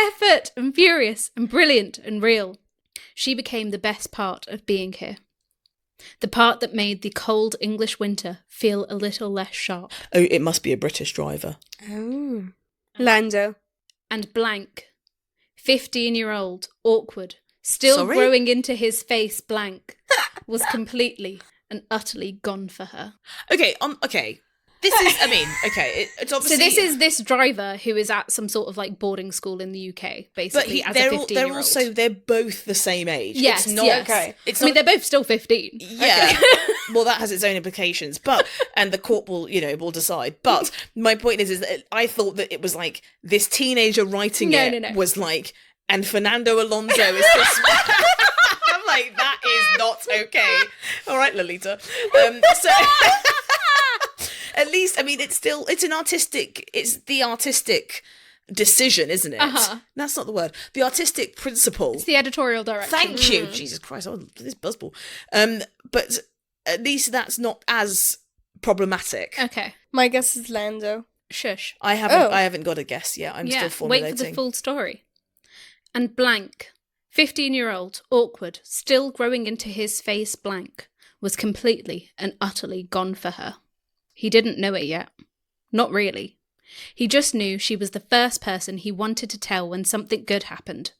barefoot and furious and brilliant and real. She became the best part of being here. The part that made the cold English winter feel a little less sharp. Oh, it must be a British driver. Oh. Lando. And blank. 15-year-old, awkward, still Sorry? growing into his face blank, was completely and utterly gone for her. Okay, okay. This is, I mean, okay, it's obviously... So this is this driver who is at some sort of like boarding school in the UK, basically, as a 15-year-old. They're both the same age. Yes, it's not, yes. Okay. It's I mean, not, they're both still 15. yeah. Well, that has its own implications, but, and the court will, will decide. But my point is that I thought that it was like this teenager writing No. was like, and Fernando Alonso is this... I'm like, that is not okay. All right, Lolita. So... At least, I mean, it's the artistic decision, isn't it? Uh-huh. That's not the word. The artistic principle. It's the editorial direction. Thank you. Jesus Christ, this buzzball. But at least that's not as problematic. Okay. My guess is Lando. Shush. I haven't got a guess yet. I'm still formulating. Wait for the full story. And blank, 15-year-old, awkward, still growing into his face blank, was completely and utterly gone for her. He didn't know it yet. Not really. He just knew she was the first person he wanted to tell when something good happened.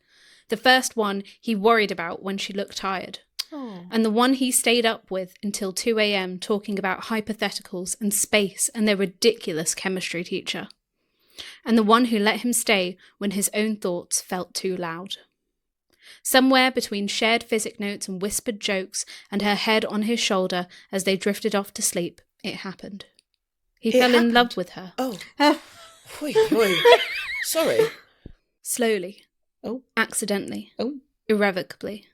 The first one he worried about when she looked tired. Oh. And the one he stayed up with until 2 a.m. talking about hypotheticals and space and their ridiculous chemistry teacher. And the one who let him stay when his own thoughts felt too loud. Somewhere between shared physic notes and whispered jokes and her head on his shoulder as they drifted off to sleep, it happened. He fell in love with her. Oh. Oi. Sorry. Slowly. Oh. Accidentally. Oh. Irrevocably.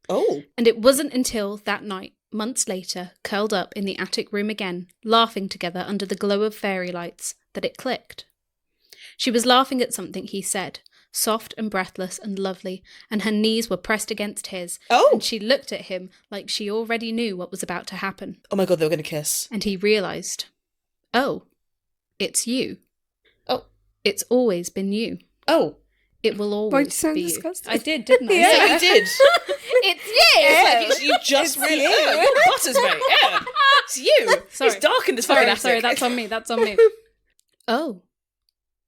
Oh. And it wasn't until that night, months later, curled up in the attic room again, laughing together under the glow of fairy lights, that it clicked. She was laughing at something he said, soft and breathless and lovely, and her knees were pressed against his. Oh. And she looked at him like she already knew what was about to happen. Oh my God, they were going to kiss. And he realised, oh, it's you. Oh. It's always been you. Oh. It will always Why do you sound be you. disgusted? I did, didn't I? Yeah, you did. It's you! It's like you just really... you. Oh, butters, mate. Yeah. It's you. Sorry. It's dark in this fucking attic. Sorry, that's on me, Oh,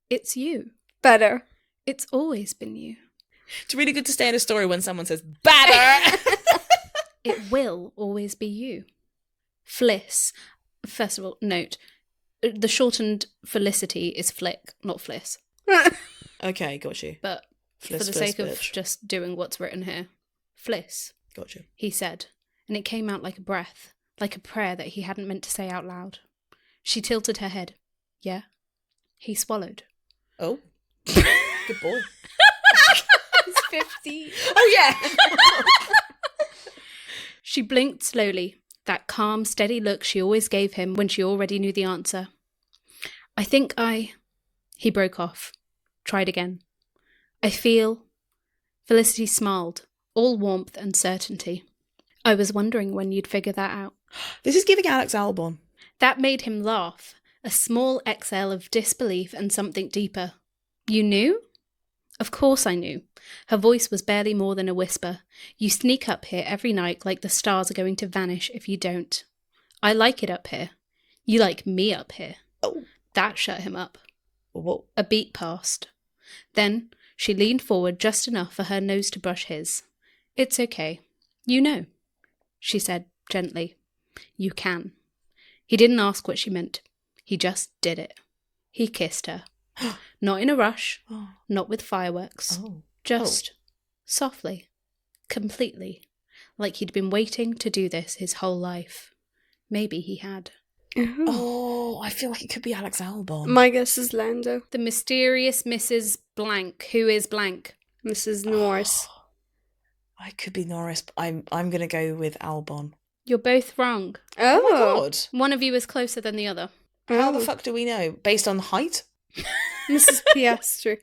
it's you. Better. It's always been you. It's really good to stay in a story when someone says, better! It will always be you. Fliss. First of all, note, the shortened Felicity is Flick, not Fliss. Okay, got you. But Fliss, for the fliss, sake of bitch. just doing what's written here, Fliss, Got you. he said, and it came out like a breath, like a prayer that he hadn't meant to say out loud. She tilted her head. Yeah? He swallowed. Oh. Good boy. He's 50. Oh, yeah. She blinked slowly, that calm, steady look she always gave him when she already knew the answer. He broke off. Tried again. I feel... Felicity smiled, all warmth and certainty. I was wondering when you'd figure that out. This is giving Alex Albon. That made him laugh, a small exhale of disbelief and something deeper. You knew? Of course I knew. Her voice was barely more than a whisper. You sneak up here every night like the stars are going to vanish if you don't. I like it up here. You like me up here. Oh. That shut him up. What? A beat passed. Then she leaned forward just enough for her nose to brush his. It's okay. You know, she said gently. You can. He didn't ask what she meant. He just did it. He kissed her. Not in a rush, not with fireworks. Just softly, completely, like he'd been waiting to do this his whole life. Maybe he had. Oh, I feel like it could be Alex Albon. My guess is Lando. The mysterious Mrs. Blank. Who is Blank? Mrs. Norris. I could be Norris, but I'm going to go with Albon. You're both wrong. Oh my God. One of you is closer than the other. How the fuck do we know? Based on height? Mrs. Piastri.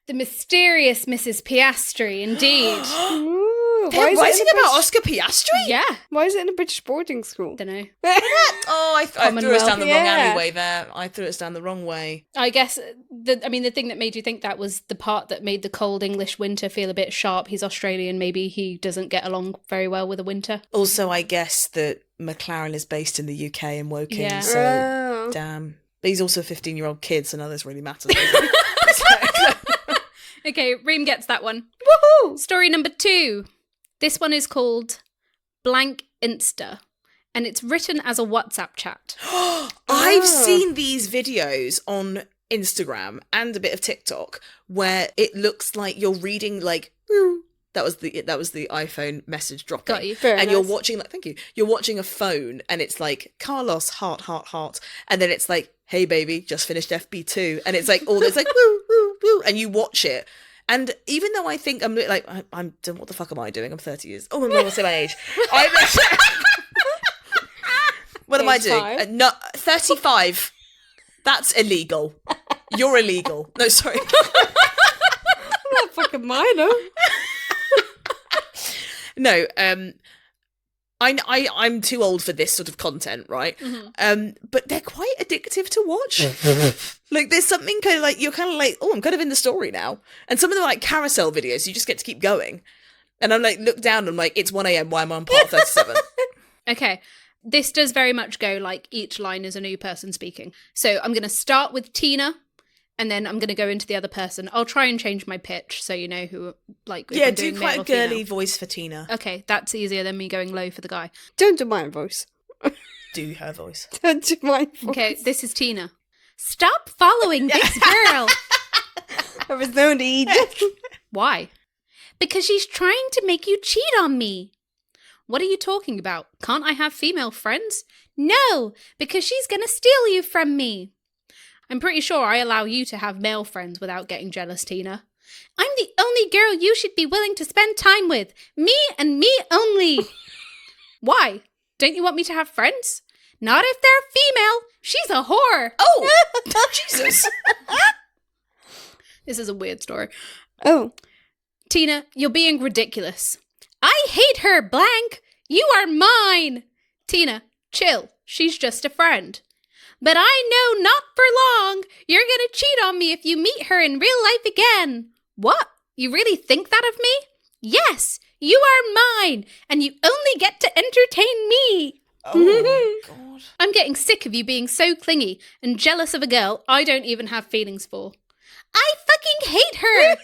The mysterious Mrs. Piastri, indeed. Ooh, why They're is it writing in a about British, Oscar Piastri? Yeah. Why is it in a British boarding school? Don't know. Oh, I threw us down the wrong Yeah. alleyway there. I threw us down the wrong way. I guess the thing that made you think that was the part that made the cold English winter feel a bit sharp. He's Australian, maybe he doesn't get along very well with the winter. Also, I guess that McLaren is based in the UK in Woking, Yeah. so Oh. damn. But he's also a 15-year-old kid, so none of this really matters. Okay, Reem gets that one. Woohoo! Story number 2. This one is called Blank Insta, and it's written as a WhatsApp chat. I've seen these videos on Instagram and a bit of TikTok where it looks like you're reading like that was the iPhone message dropping. Got you. Very And you're nice. watching like, thank you. You're watching a phone and it's like Carlos heart heart heart, and then it's like, hey baby, just finished FB2, and it's like all this like woo woo woo, and you watch it. And even though I think I'm like, I'm what the fuck am I doing? I'm 30 years. Oh, I'm gonna say my age. What am I doing? 35? No, 35. That's illegal. You're illegal. No, sorry. I'm not fucking minor. No, I'm too old for this sort of content, right? But they're quite addictive to watch. Like, there's something kind of like, you're kind of like, oh, I'm kind of in the story now. And some of them are like carousel videos, so you just get to keep going. And I'm like, look down, and I'm like, it's 1 a.m, why am I on part 37? Okay, this does very much go like each line is a new person speaking. So I'm going to start with Tina, and then I'm going to go into the other person. I'll try and change my pitch so you know who, like, if Yeah, I'm do doing quite male a or female. girly voice for Tina. Okay, that's easier than me going low for the guy. Don't do my voice. Do her voice. Don't do my voice. Okay, this is Tina. Stop following this girl. There was no need. Why? Because she's trying to make you cheat on me. What are you talking about? Can't I have female friends? No, because she's going to steal you from me. I'm pretty sure I allow you to have male friends without getting jealous, Tina. I'm the only girl you should be willing to spend time with. Me and me only. Why? Don't you want me to have friends? Not if they're female. She's a whore. Oh, Jesus. This is a weird story. Oh. Tina, you're being ridiculous. I hate her, blank. You are mine. Tina, chill. She's just a friend. But I know not for long. You're gonna cheat on me if you meet her in real life again. What? You really think that of me? Yes, you are mine, and you only get to entertain me. Oh, God. I'm getting sick of you being so clingy and jealous of a girl I don't even have feelings for. I fucking hate her.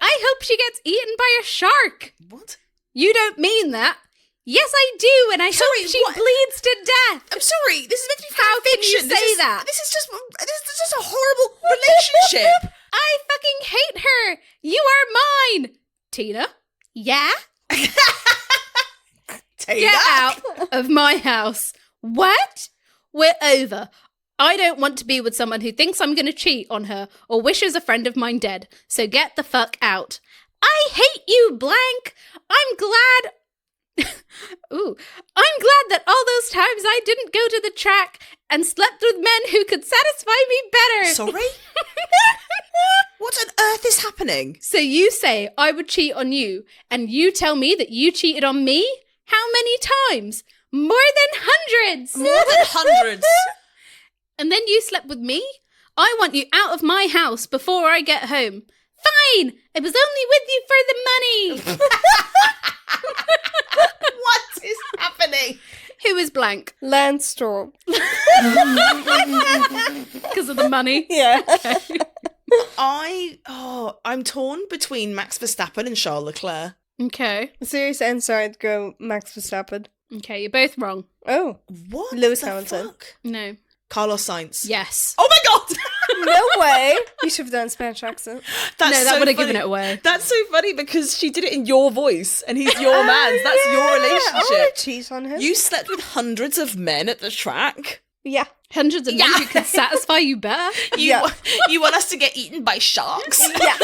I hope she gets eaten by a shark. What? You don't mean that. Yes, I do, and I Sorry, hope she what? bleeds to death. I'm sorry, this is meant to be How can you fanfiction. say that? This is just a horrible relationship. I fucking hate her. You are mine. Tina? Yeah? Get out of my house. What? We're over. I don't want to be with someone who thinks I'm going to cheat on her or wishes a friend of mine dead. So get the fuck out. I hate you, blank. I'm glad... Ooh. I'm glad that all those times I didn't go to the track and slept with men who could satisfy me better. Sorry? What on earth is happening? So you say I would cheat on you, and you tell me that you cheated on me? How many times? More than hundreds! More than hundreds. And then you slept with me? I want you out of my house before I get home. Fine! I was only with you for the money! What is happening? Who is blank? Lance Stroll. Because of the money? Yeah. I'm torn between Max Verstappen and Charles Leclerc. Okay. Serious answer, I'd go Max Verstappen. Okay, you're both wrong. Oh. What? Lewis the Hamilton. Fuck? No. Carlos Sainz. Yes. Oh my God! No way. You should have done a Spanish accent. That's No, that so would have funny. given it away. That's so funny because she did it in your voice and he's your man. That's your I relationship. would cheat on him. You slept with hundreds of men at the track. Yeah. Hundreds of men Yeah. who could satisfy you better. Yeah. You want us to get eaten by sharks? Yeah.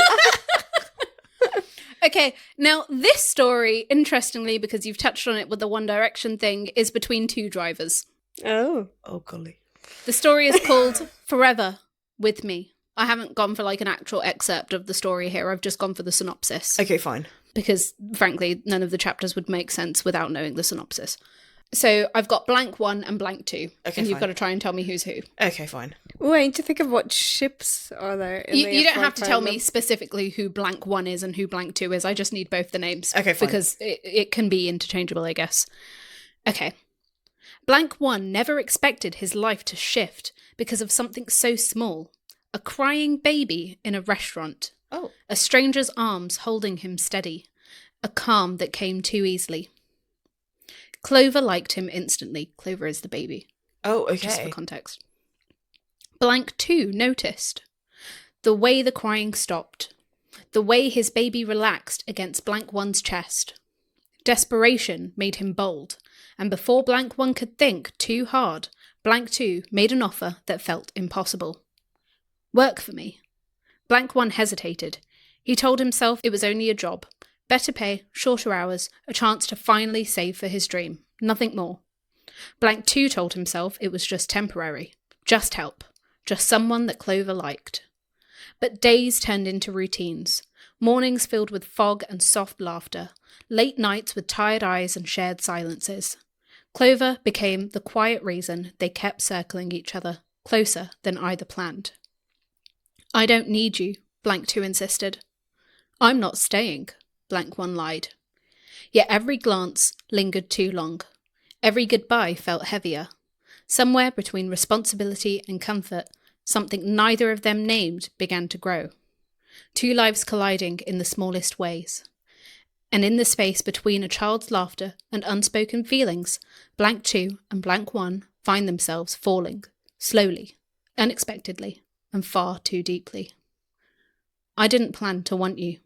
Okay, now this story, interestingly, because you've touched on it with the One Direction thing, is between two drivers. Oh. Oh golly. The story is called Forever With Me. I haven't gone for like an actual excerpt of the story here, I've just gone for the synopsis. Okay, fine. because, frankly, none of the chapters would make sense without knowing the synopsis. So I've got blank 1 and blank 2, Okay, and you've fine. got to try and tell me who's who. Okay, fine. Oh, I need to think of what ships are there. In the You don't have to tell me fandom. specifically who blank 1 is and who blank 2 is. I just need both the names. Okay, fine. Because it can be interchangeable, I guess. Okay. Blank 1 never expected his life to shift because of something so small. A crying baby in a restaurant. Oh. A stranger's arms holding him steady. A calm that came too easily. Clover liked him instantly. Clover is the baby. Oh, okay. Just for context. Blank 2 noticed. The way the crying stopped. The way his baby relaxed against blank 1's chest. Desperation made him bold, and before blank 1 could think too hard, blank 2 made an offer that felt impossible. Work for me. Blank 1 hesitated. He told himself it was only a job. Better pay, shorter hours, a chance to finally save for his dream. Nothing more. Blank 2 told himself it was just temporary. Just help. Just someone that Clover liked. But days turned into routines. Mornings filled with fog and soft laughter. Late nights with tired eyes and shared silences. Clover became the quiet reason they kept circling each other, closer than either planned. I don't need you, blank 2 insisted. I'm not staying, blank 1 lied. Yet every glance lingered too long. Every goodbye felt heavier. Somewhere between responsibility and comfort, something neither of them named began to grow. Two lives colliding in the smallest ways. And in the space between a child's laughter and unspoken feelings, blank 2 and blank 1 find themselves falling, slowly, unexpectedly, and far too deeply. I didn't plan to want you,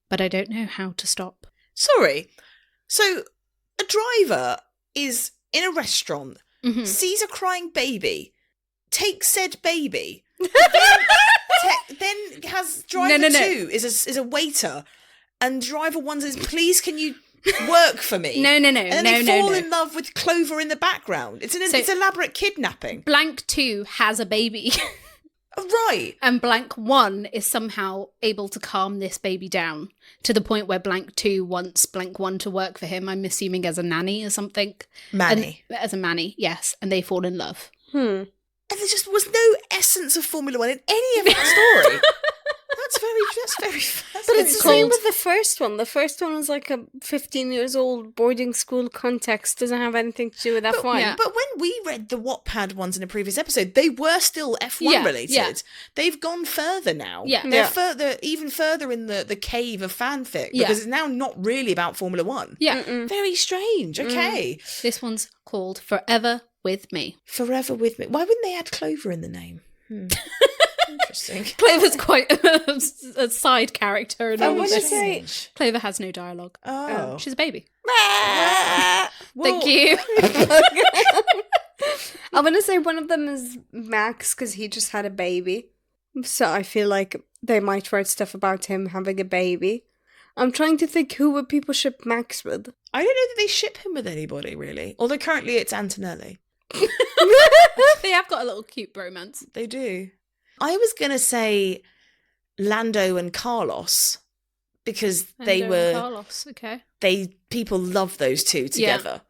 but I don't know how to stop. Sorry. So, a driver is in a restaurant, Mhm. sees a crying baby, takes said baby, then has driver No. 2 is a waiter, and driver 1 says, please can you work for me? No. And then they fall no. in love with Clover in the background. It's it's elaborate kidnapping. Blank 2 has a baby. Right. And blank 1 is somehow able to calm this baby down to the point where blank 2 wants blank 1 to work for him, I'm assuming as a nanny or something. Manny. As a manny, yes. And they fall in love. And there just was no essence of Formula One in any of that story. That's very But it's the same called- with the first one. The first one was like a 15 years old boarding school context. Doesn't have anything to do with F1. yeah. But when we read the Wattpad ones in a previous episode, they were still F1 related. Yeah. They've gone further now. Yeah. They're even further in the cave of fanfic because it's now not really about Formula One. Yeah. Very strange. Okay. This one's called Forever With Me. Forever with me. Why wouldn't they add Clover in the name? Interesting. Clover's quite a side character in I all of want to this. say, Clover has no dialogue. Oh. She's a baby. Well, Thank you. I want to say one of them is Max because he just had a baby. So I feel like they might write stuff about him having a baby. I'm trying to think who would people ship Max with. I don't know that they ship him with anybody, really. Although currently it's Antonelli. They have got a little cute bromance. They do. I was going to say Lando and Carlos because they And, were... Carlos, okay. People love those two together.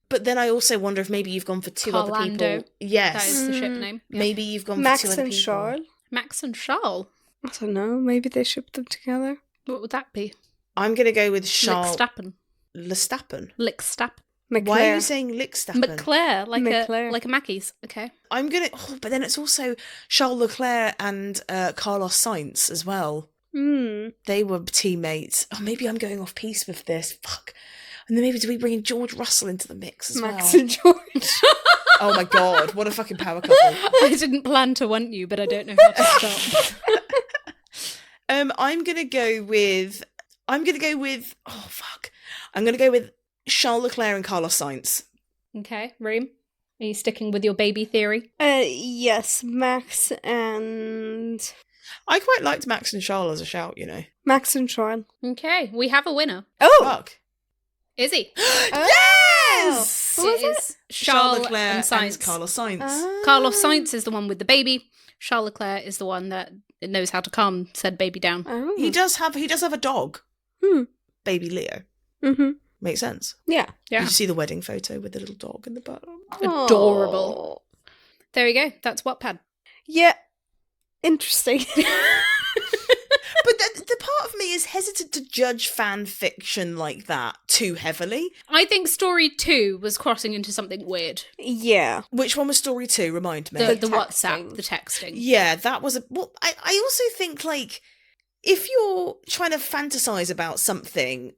But then I also wonder if maybe you've gone for two other Carlando. people. Yes. That is the ship name. Yeah. Maybe you've gone Max for two other and people. Charles? Max and Charles. I don't know. Maybe they ship them together. What would that be? I'm going to go with Charles... Lickstappen. Lickstappen. Lickstappen. Why are you McClare. saying Lickstappen? McClare, like McClare. a Mackey's. Okay. I'm going to... Oh, but then it's also Charles Leclerc and Carlos Sainz as well. They were teammates. Oh, maybe I'm going off piece with this. Fuck. And then maybe do we bring in George Russell into the mix as Max well? and George. Oh my god, what a fucking power couple. I didn't plan to want you, but I don't know how to stop. I'm gonna go with oh fuck. I'm gonna go with Charles Leclerc and Carlos Sainz. Okay, Reem, are you sticking with your baby theory? Yes, Max and... I quite liked Max and Charles as a shout, you know. Max and Charles. Okay, we have a winner. Oh! Fuck. Izzy. Yes! Who was It is Charles Leclerc and Sainz. and Carlos Sainz. Carlos Sainz is the one with the baby. Charles Leclerc is the one that knows how to calm said baby down. Oh. He does have a dog. Hmm. baby Leo. Mm-hmm. Makes sense. Yeah. Yeah. You see the wedding photo with the little dog in the bottom. Adorable. There we go. That's Wattpad. Yeah. Interesting. But the part of me is hesitant to judge fan fiction like that too heavily. I think story 2 was crossing into something weird. Yeah. Which one was story 2? Remind me. The texting. WhatsApp, the texting. Yeah, that was well, I also think, like, if you're trying to fantasize about something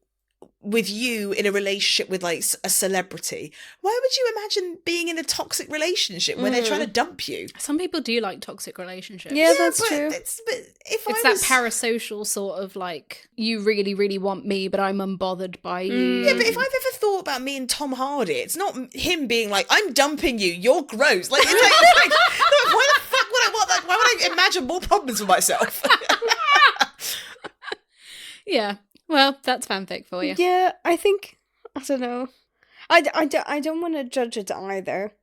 with you in a relationship with, like, a celebrity, why would you imagine being in a toxic relationship where they're trying to dump you? Some people do like toxic relationships. Yeah, that's but true. But if It's I that was... parasocial sort of, like, you really, really want me, but I'm unbothered by you. Yeah, but if I've ever thought about me and Tom Hardy, it's not him being like, I'm dumping you, you're gross. Like, it's like no, why the fuck would I want that? Why would I imagine more problems for myself? Yeah. Well, that's fanfic for you. Yeah, I think, I don't know. I don't want to judge it either,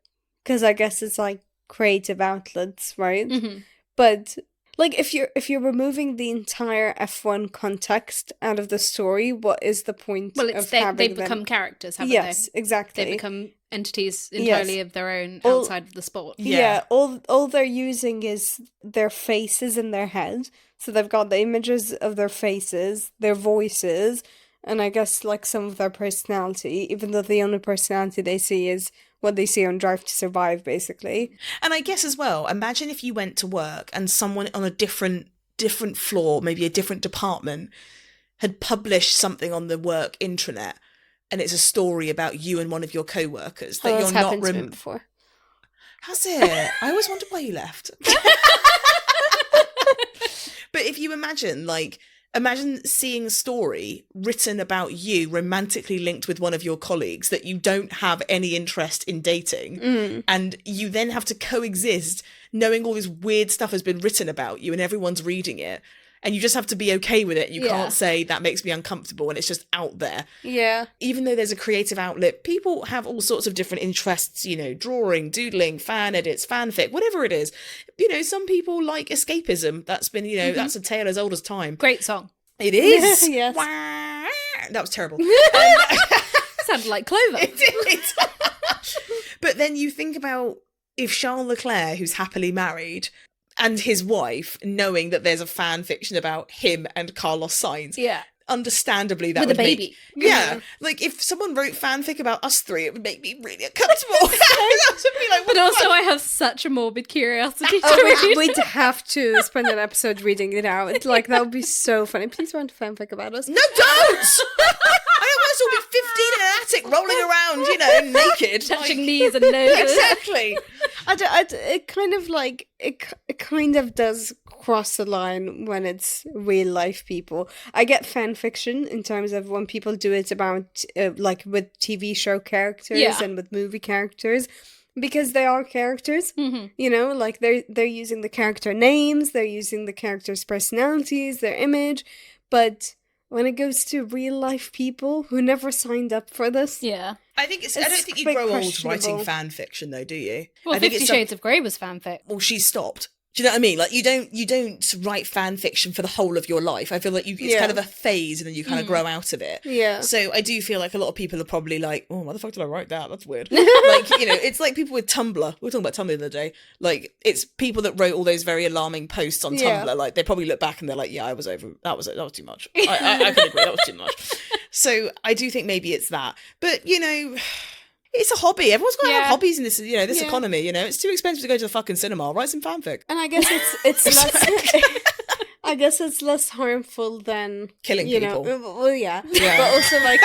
because I guess it's like creative outlets, right? Mm-hmm. But like, if you're removing the entire F1 context out of the story, what is the point? Well, of they having become them? characters, haven't Yes, they? exactly. They become entities entirely of their own All- outside of the sport. Yeah, all they're using is their faces in their head. So they've got the images of their faces, their voices, and I guess like some of their personality, even though the only personality they see is what they see on Drive to Survive, basically. And I guess as well, imagine if you went to work and someone on a different floor, maybe a different department, had published something on the work intranet, and it's a story about you and one of your co-workers that Oh, you're that's not happened to me before. Has it? I always wondered why you left. But if you imagine seeing a story written about you romantically linked with one of your colleagues that you don't have any interest in dating, and you then have to coexist knowing all this weird stuff has been written about you and everyone's reading it, and you just have to be okay with it. You can't say that makes me uncomfortable, and it's just out there. Yeah. Even though there's a creative outlet, people have all sorts of different interests, drawing, doodling, fan edits, fanfic, whatever it is. Some people like escapism. That's been, that's a tale as old as time. Great song. It is. Yes. Wah. That was terrible. Sounded like Clover. It did. But then you think about if Charles Leclerc, who's happily married, and his wife, knowing that there's a fan fiction about him and Carlos Sainz. Yeah. Understandably, that With would a baby. Yeah. Like, if someone wrote fanfic about us three, it would make me really uncomfortable. That would be like, what But the also, fuck? I have such a morbid curiosity to Oh, read. we'd have to spend an episode reading it out. Like, that would be so funny. Please write a fanfic about us. No, don't! I don't want us all to be 15 in an attic rolling around, naked. Touching like... knees and noses. Exactly. It kind of like it kind of does cross the line when it's real life people. I get fan fiction in terms of when people do it about like with TV show characters and with movie characters, because they are characters. Mm-hmm. Like they're using the character names, they're using the characters' personalities, their image, but when it goes to real life people who never signed up for this, Yeah. I don't think you quite grow old questionable. writing fan fiction, though, do you? Well, I think 50 it's Shades of Grey was fanfic. Well, she stopped. Do you know what I mean? Like, you don't write fan fiction for the whole of your life. I feel like it's kind of a phase, and then you kind of grow out of it. Yeah. So I do feel like a lot of people are probably like, oh, why the fuck did I write that? That's weird. Like, it's like people with Tumblr. We were talking about Tumblr the other day. Like, it's people that wrote all those very alarming posts on Tumblr. Like, they probably look back and they're like, yeah, I was over. That was too much. I can agree. That was too much. So I do think maybe it's that. But, it's a hobby. Everyone's got to have hobbies in this, this economy. It's too expensive to go to the fucking cinema. Write some fanfic. And I guess it's less. I guess it's less harmful than Killing people. Well, yeah, but also like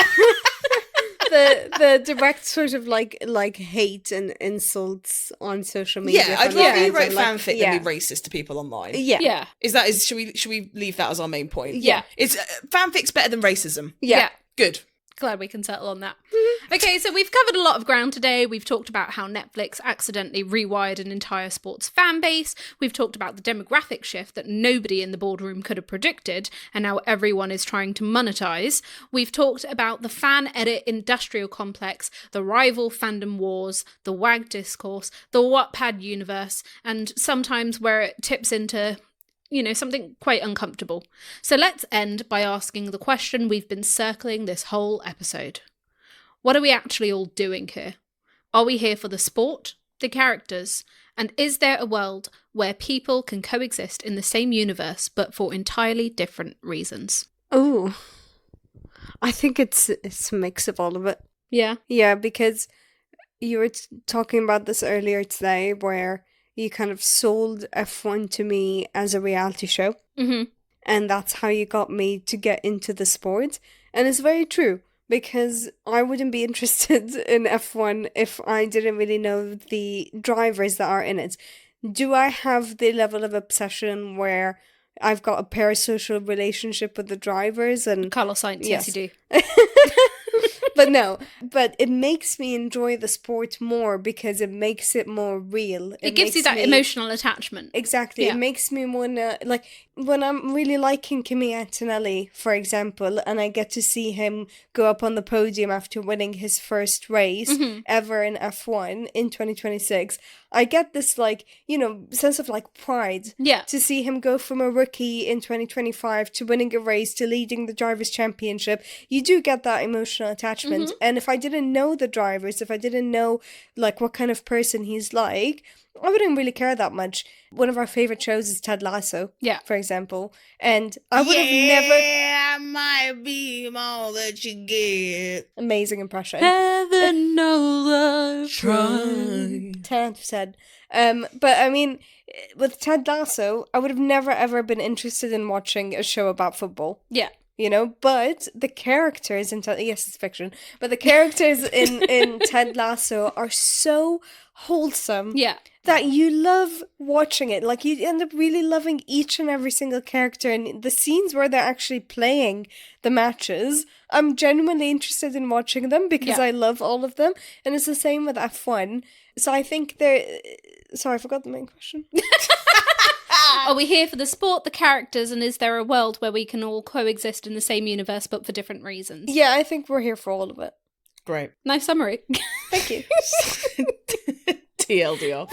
the direct sort of like hate and insults on social media. Yeah, I'd rather you write and, like, fanfic than be racist to people online. Yeah. Should we leave that as our main point? Yeah. It's fanfic's better than racism. Yeah. Good. Glad we can settle on that. Okay, so we've covered a lot of ground today. We've talked about how Netflix accidentally rewired an entire sports fan base. We've talked about the demographic shift that nobody in the boardroom could have predicted, and now everyone is trying to monetize. We've talked about the fan edit industrial complex, the rival fandom wars, the WAG discourse, the Wattpad universe, and sometimes where it tips into something quite uncomfortable. So let's end by asking the question we've been circling this whole episode. What are we actually all doing here? Are we here for the sport, the characters, and is there a world where people can coexist in the same universe but for entirely different reasons? Oh, I think it's a mix of all of it. Yeah. Yeah, because you were talking about this earlier today where you kind of sold F1 to me as a reality show. Mm-hmm. And that's how you got me to get into the sport. And it's very true, because I wouldn't be interested in F1 if I didn't really know the drivers that are in it. Do I have the level of obsession where I've got a parasocial relationship with the drivers? And Carlos Sainz, yes you do. But no, but it makes me enjoy the sport more because it makes it more real. It gives you that emotional attachment. Exactly. Yeah. It makes me wanna, like, when I'm really liking Kimi Antonelli, for example, and I get to see him go up on the podium after winning his first race ever in F1 in 2026, I get this, like, sense of, like, pride. Yeah. To see him go from a rookie in 2025 to winning a race to leading the Drivers' Championship. You do get that emotional attachment. And if I didn't know the drivers, if I didn't know, like, what kind of person he's like, I wouldn't really care that much. One of our favourite shows is Ted Lasso, for example. And I would have never... Yeah, I might be all that you get. Amazing impression. Heaven knows I've tried. 10 out of 10. But I mean, with Ted Lasso, I would have never ever been interested in watching a show about football. Yeah. But the characters in yes, it's fiction, but the characters in Ted Lasso are so wholesome. Yeah. That you love watching it. Like, you end up really loving each and every single character, and the scenes where they're actually playing the matches, I'm genuinely interested in watching them because I love all of them. And it's the same with F1. So I think sorry, I forgot the main question. Are we here for the sport, the characters, and is there a world where we can all coexist in the same universe but for different reasons? Yeah, I think we're here for all of it. Great. Nice summary. Thank you. TLDR.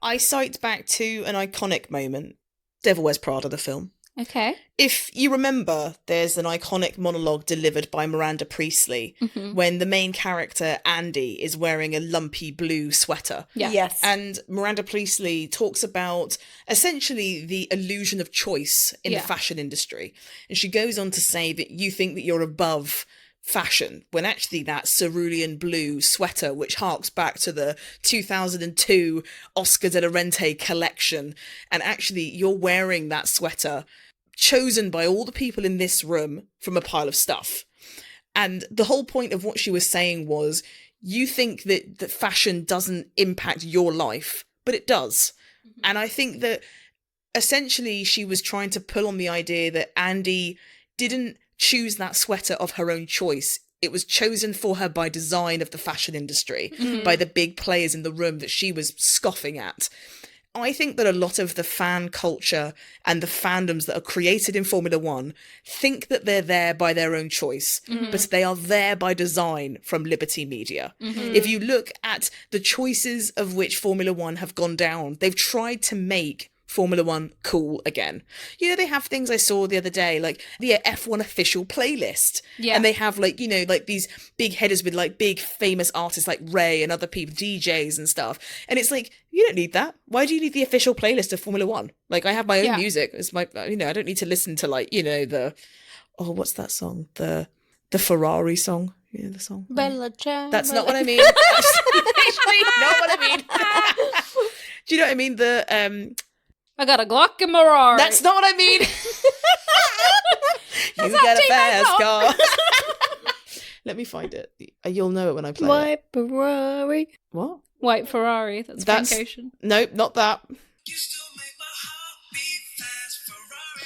I cite back to an iconic moment, Devil Wears Prada, the film. Okay. If you remember, there's an iconic monologue delivered by Miranda Priestley when the main character, Andy, is wearing a lumpy blue sweater. Yeah. Yes. And Miranda Priestley talks about essentially the illusion of choice in the fashion industry. And she goes on to say that you think that you're above fashion, when actually that cerulean blue sweater, which harks back to the 2002 Oscar de la Renta collection, and actually you're wearing that sweater chosen by all the people in this room from a pile of stuff. And the whole point of what she was saying was, you think that fashion doesn't impact your life, but it does. And I think that essentially she was trying to pull on the idea that Andy didn't choose that sweater of her own choice. It was chosen for her by design of the fashion industry, by the big players in the room that she was scoffing at. I think that a lot of the fan culture and the fandoms that are created in Formula One think that they're there by their own choice, but they are there by design from Liberty Media. If you look at the choices of which Formula One have gone down, they've tried to make Formula One cool again. They have things I saw the other day, like the F1 official playlist. Yeah. And they have like these big headers with like big famous artists like Ray and other people, DJs and stuff. And it's like, you don't need that. Why do you need the official playlist of Formula One? Like, I have my own music. It's my, I don't need to listen to like, what's that song? The Ferrari song. The song. Bella Ciao. That's not what I mean. That's literally not what I mean. Do you know what I mean? I got a Glock in my Ferrari. That's not what I mean. You got a fast car. Let me find it. You'll know it when I play White Ferrari. What? White Ferrari. That's Frank Ocean. Nope, not that.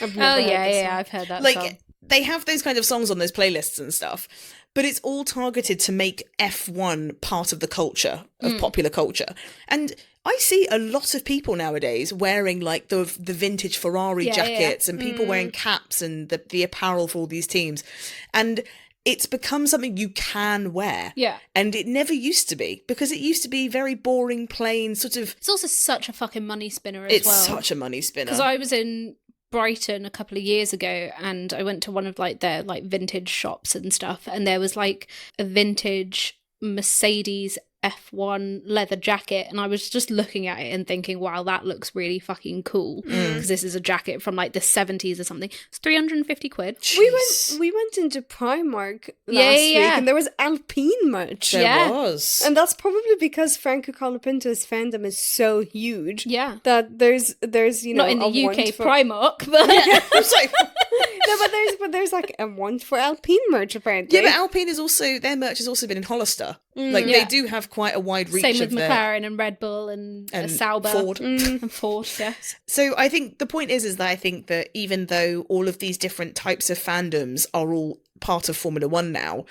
Oh yeah, I've heard that song. They have those kind of songs on those playlists and stuff, but it's all targeted to make F1 part of the culture, of popular culture. And I see a lot of people nowadays wearing like the vintage Ferrari jackets and people wearing caps and the apparel for all these teams. And it's become something you can wear. Yeah. And it never used to be, because it used to be very boring, plain, sort of... It's also such a fucking money spinner as It's well. such a money spinner. Because I was in Brighton a couple of years ago, and I went to one of like their like vintage shops and stuff, and there was like a vintage Mercedes F1 leather jacket, and I was just looking at it and thinking, wow, that looks really fucking cool, because this is a jacket from like the 70s or something. It's 350 quid. We went into Primark last week, and there was Alpine merch. There was. And that's probably because Franco Colapinto's fandom is so huge. Yeah. That there's you know, not in the a UK want for... Primark, but I'm sorry. No, but there's like a want for Alpine merch apparently. Yeah, but Alpine is also, their merch has also been in Hollister. Like they do have quite a wide reach. same with of McLaren and Red Bull and Sauber. Ford. And Ford, yes. So I think the point is that I think that even though all of these different types of fandoms are all part of Formula One now,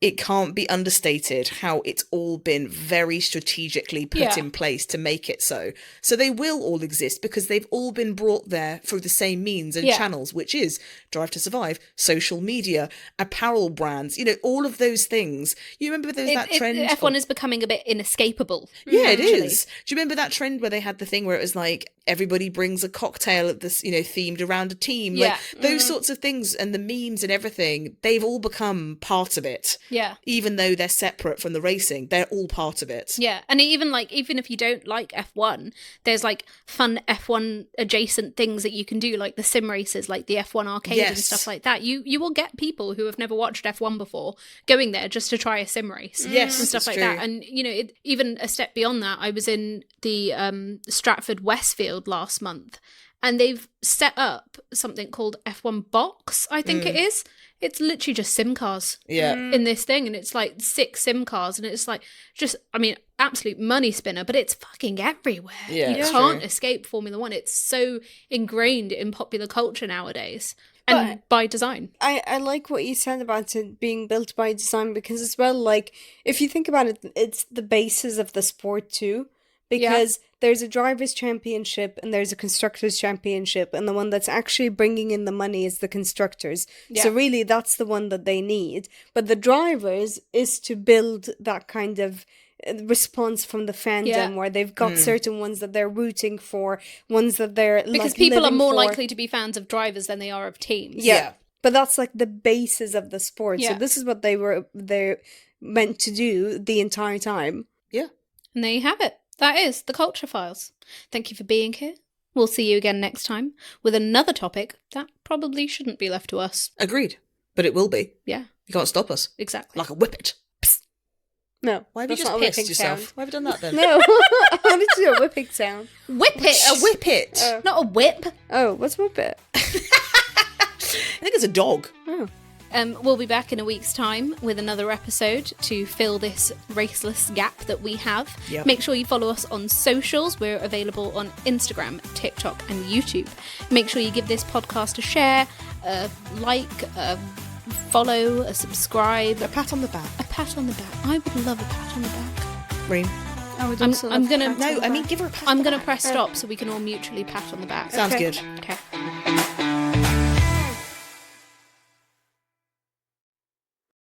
it can't be understated how it's all been very strategically put in place to make it so. So they will all exist because they've all been brought there through the same means and channels, which is Drive to Survive, social media, apparel brands, you know, all of those things. You remember that trend? F1 is becoming a bit inescapable. Yeah, it is. Do you remember that trend where they had the thing where it was like everybody brings a cocktail at this, you know, themed around a team? Yeah. Like those sorts of things, and the memes and everything, they've all become part of it. Yeah. Even though they're separate from the racing, they're all part of it. Yeah. And even if you don't like F1, there's like fun F1 adjacent things that you can do, like the sim races, like the F1 arcade and stuff like that. You will get people who have never watched F1 before going there just to try a sim race. Yes, and stuff like that. And you know, even a step beyond that, I was in the Stratford Westfield last month, and they've set up something called F1 Box, I think it is. It's literally just sim cars in this thing, and it's like 6 sim cars, and it's like just, I mean, absolute money spinner, but it's fucking everywhere. Yeah, you can't escape Formula One. It's so ingrained in popular culture nowadays, and by design. I like what you said about it being built by design, because as well, like, if you think about it, it's the basis of the sport too. Because there's a drivers' championship and there's a constructors' championship, and the one that's actually bringing in the money is the constructors. Yeah. So really, that's the one that they need. But the drivers is to build that kind of response from the fandom where they've got certain ones that they're rooting for, ones that they're because people are more likely to be fans of drivers than they are of teams. Yeah. But that's like the basis of the sport. So this is what they're meant to do the entire time. Yeah. And there you have it. That is the Culture Files. Thank you for being here. We'll see you again next time with another topic that probably shouldn't be left to us. Agreed. But it will be. Yeah. You can't stop us. Exactly. Like a whippet. Psst. No. Why have you just pissed yourself? Sound. Why have you done that then? No. I wanted to do a whipping sound. Whip it! A whippet! Not a whip. Oh, what's whippet? I think it's a dog. Oh. We'll be back in a week's time with another episode to fill this raceless gap that we have. Yep. Make sure you follow us on socials. We're available on Instagram, TikTok, and YouTube. Make sure you give this podcast a share, a like, a follow, a subscribe. A pat on the back. A pat on the back. I would love a pat on the back. Reem. I would also I'm gonna. No, I mean, give her a pat. I'm gonna press stop so we can all mutually pat on the back. Sounds good. Okay.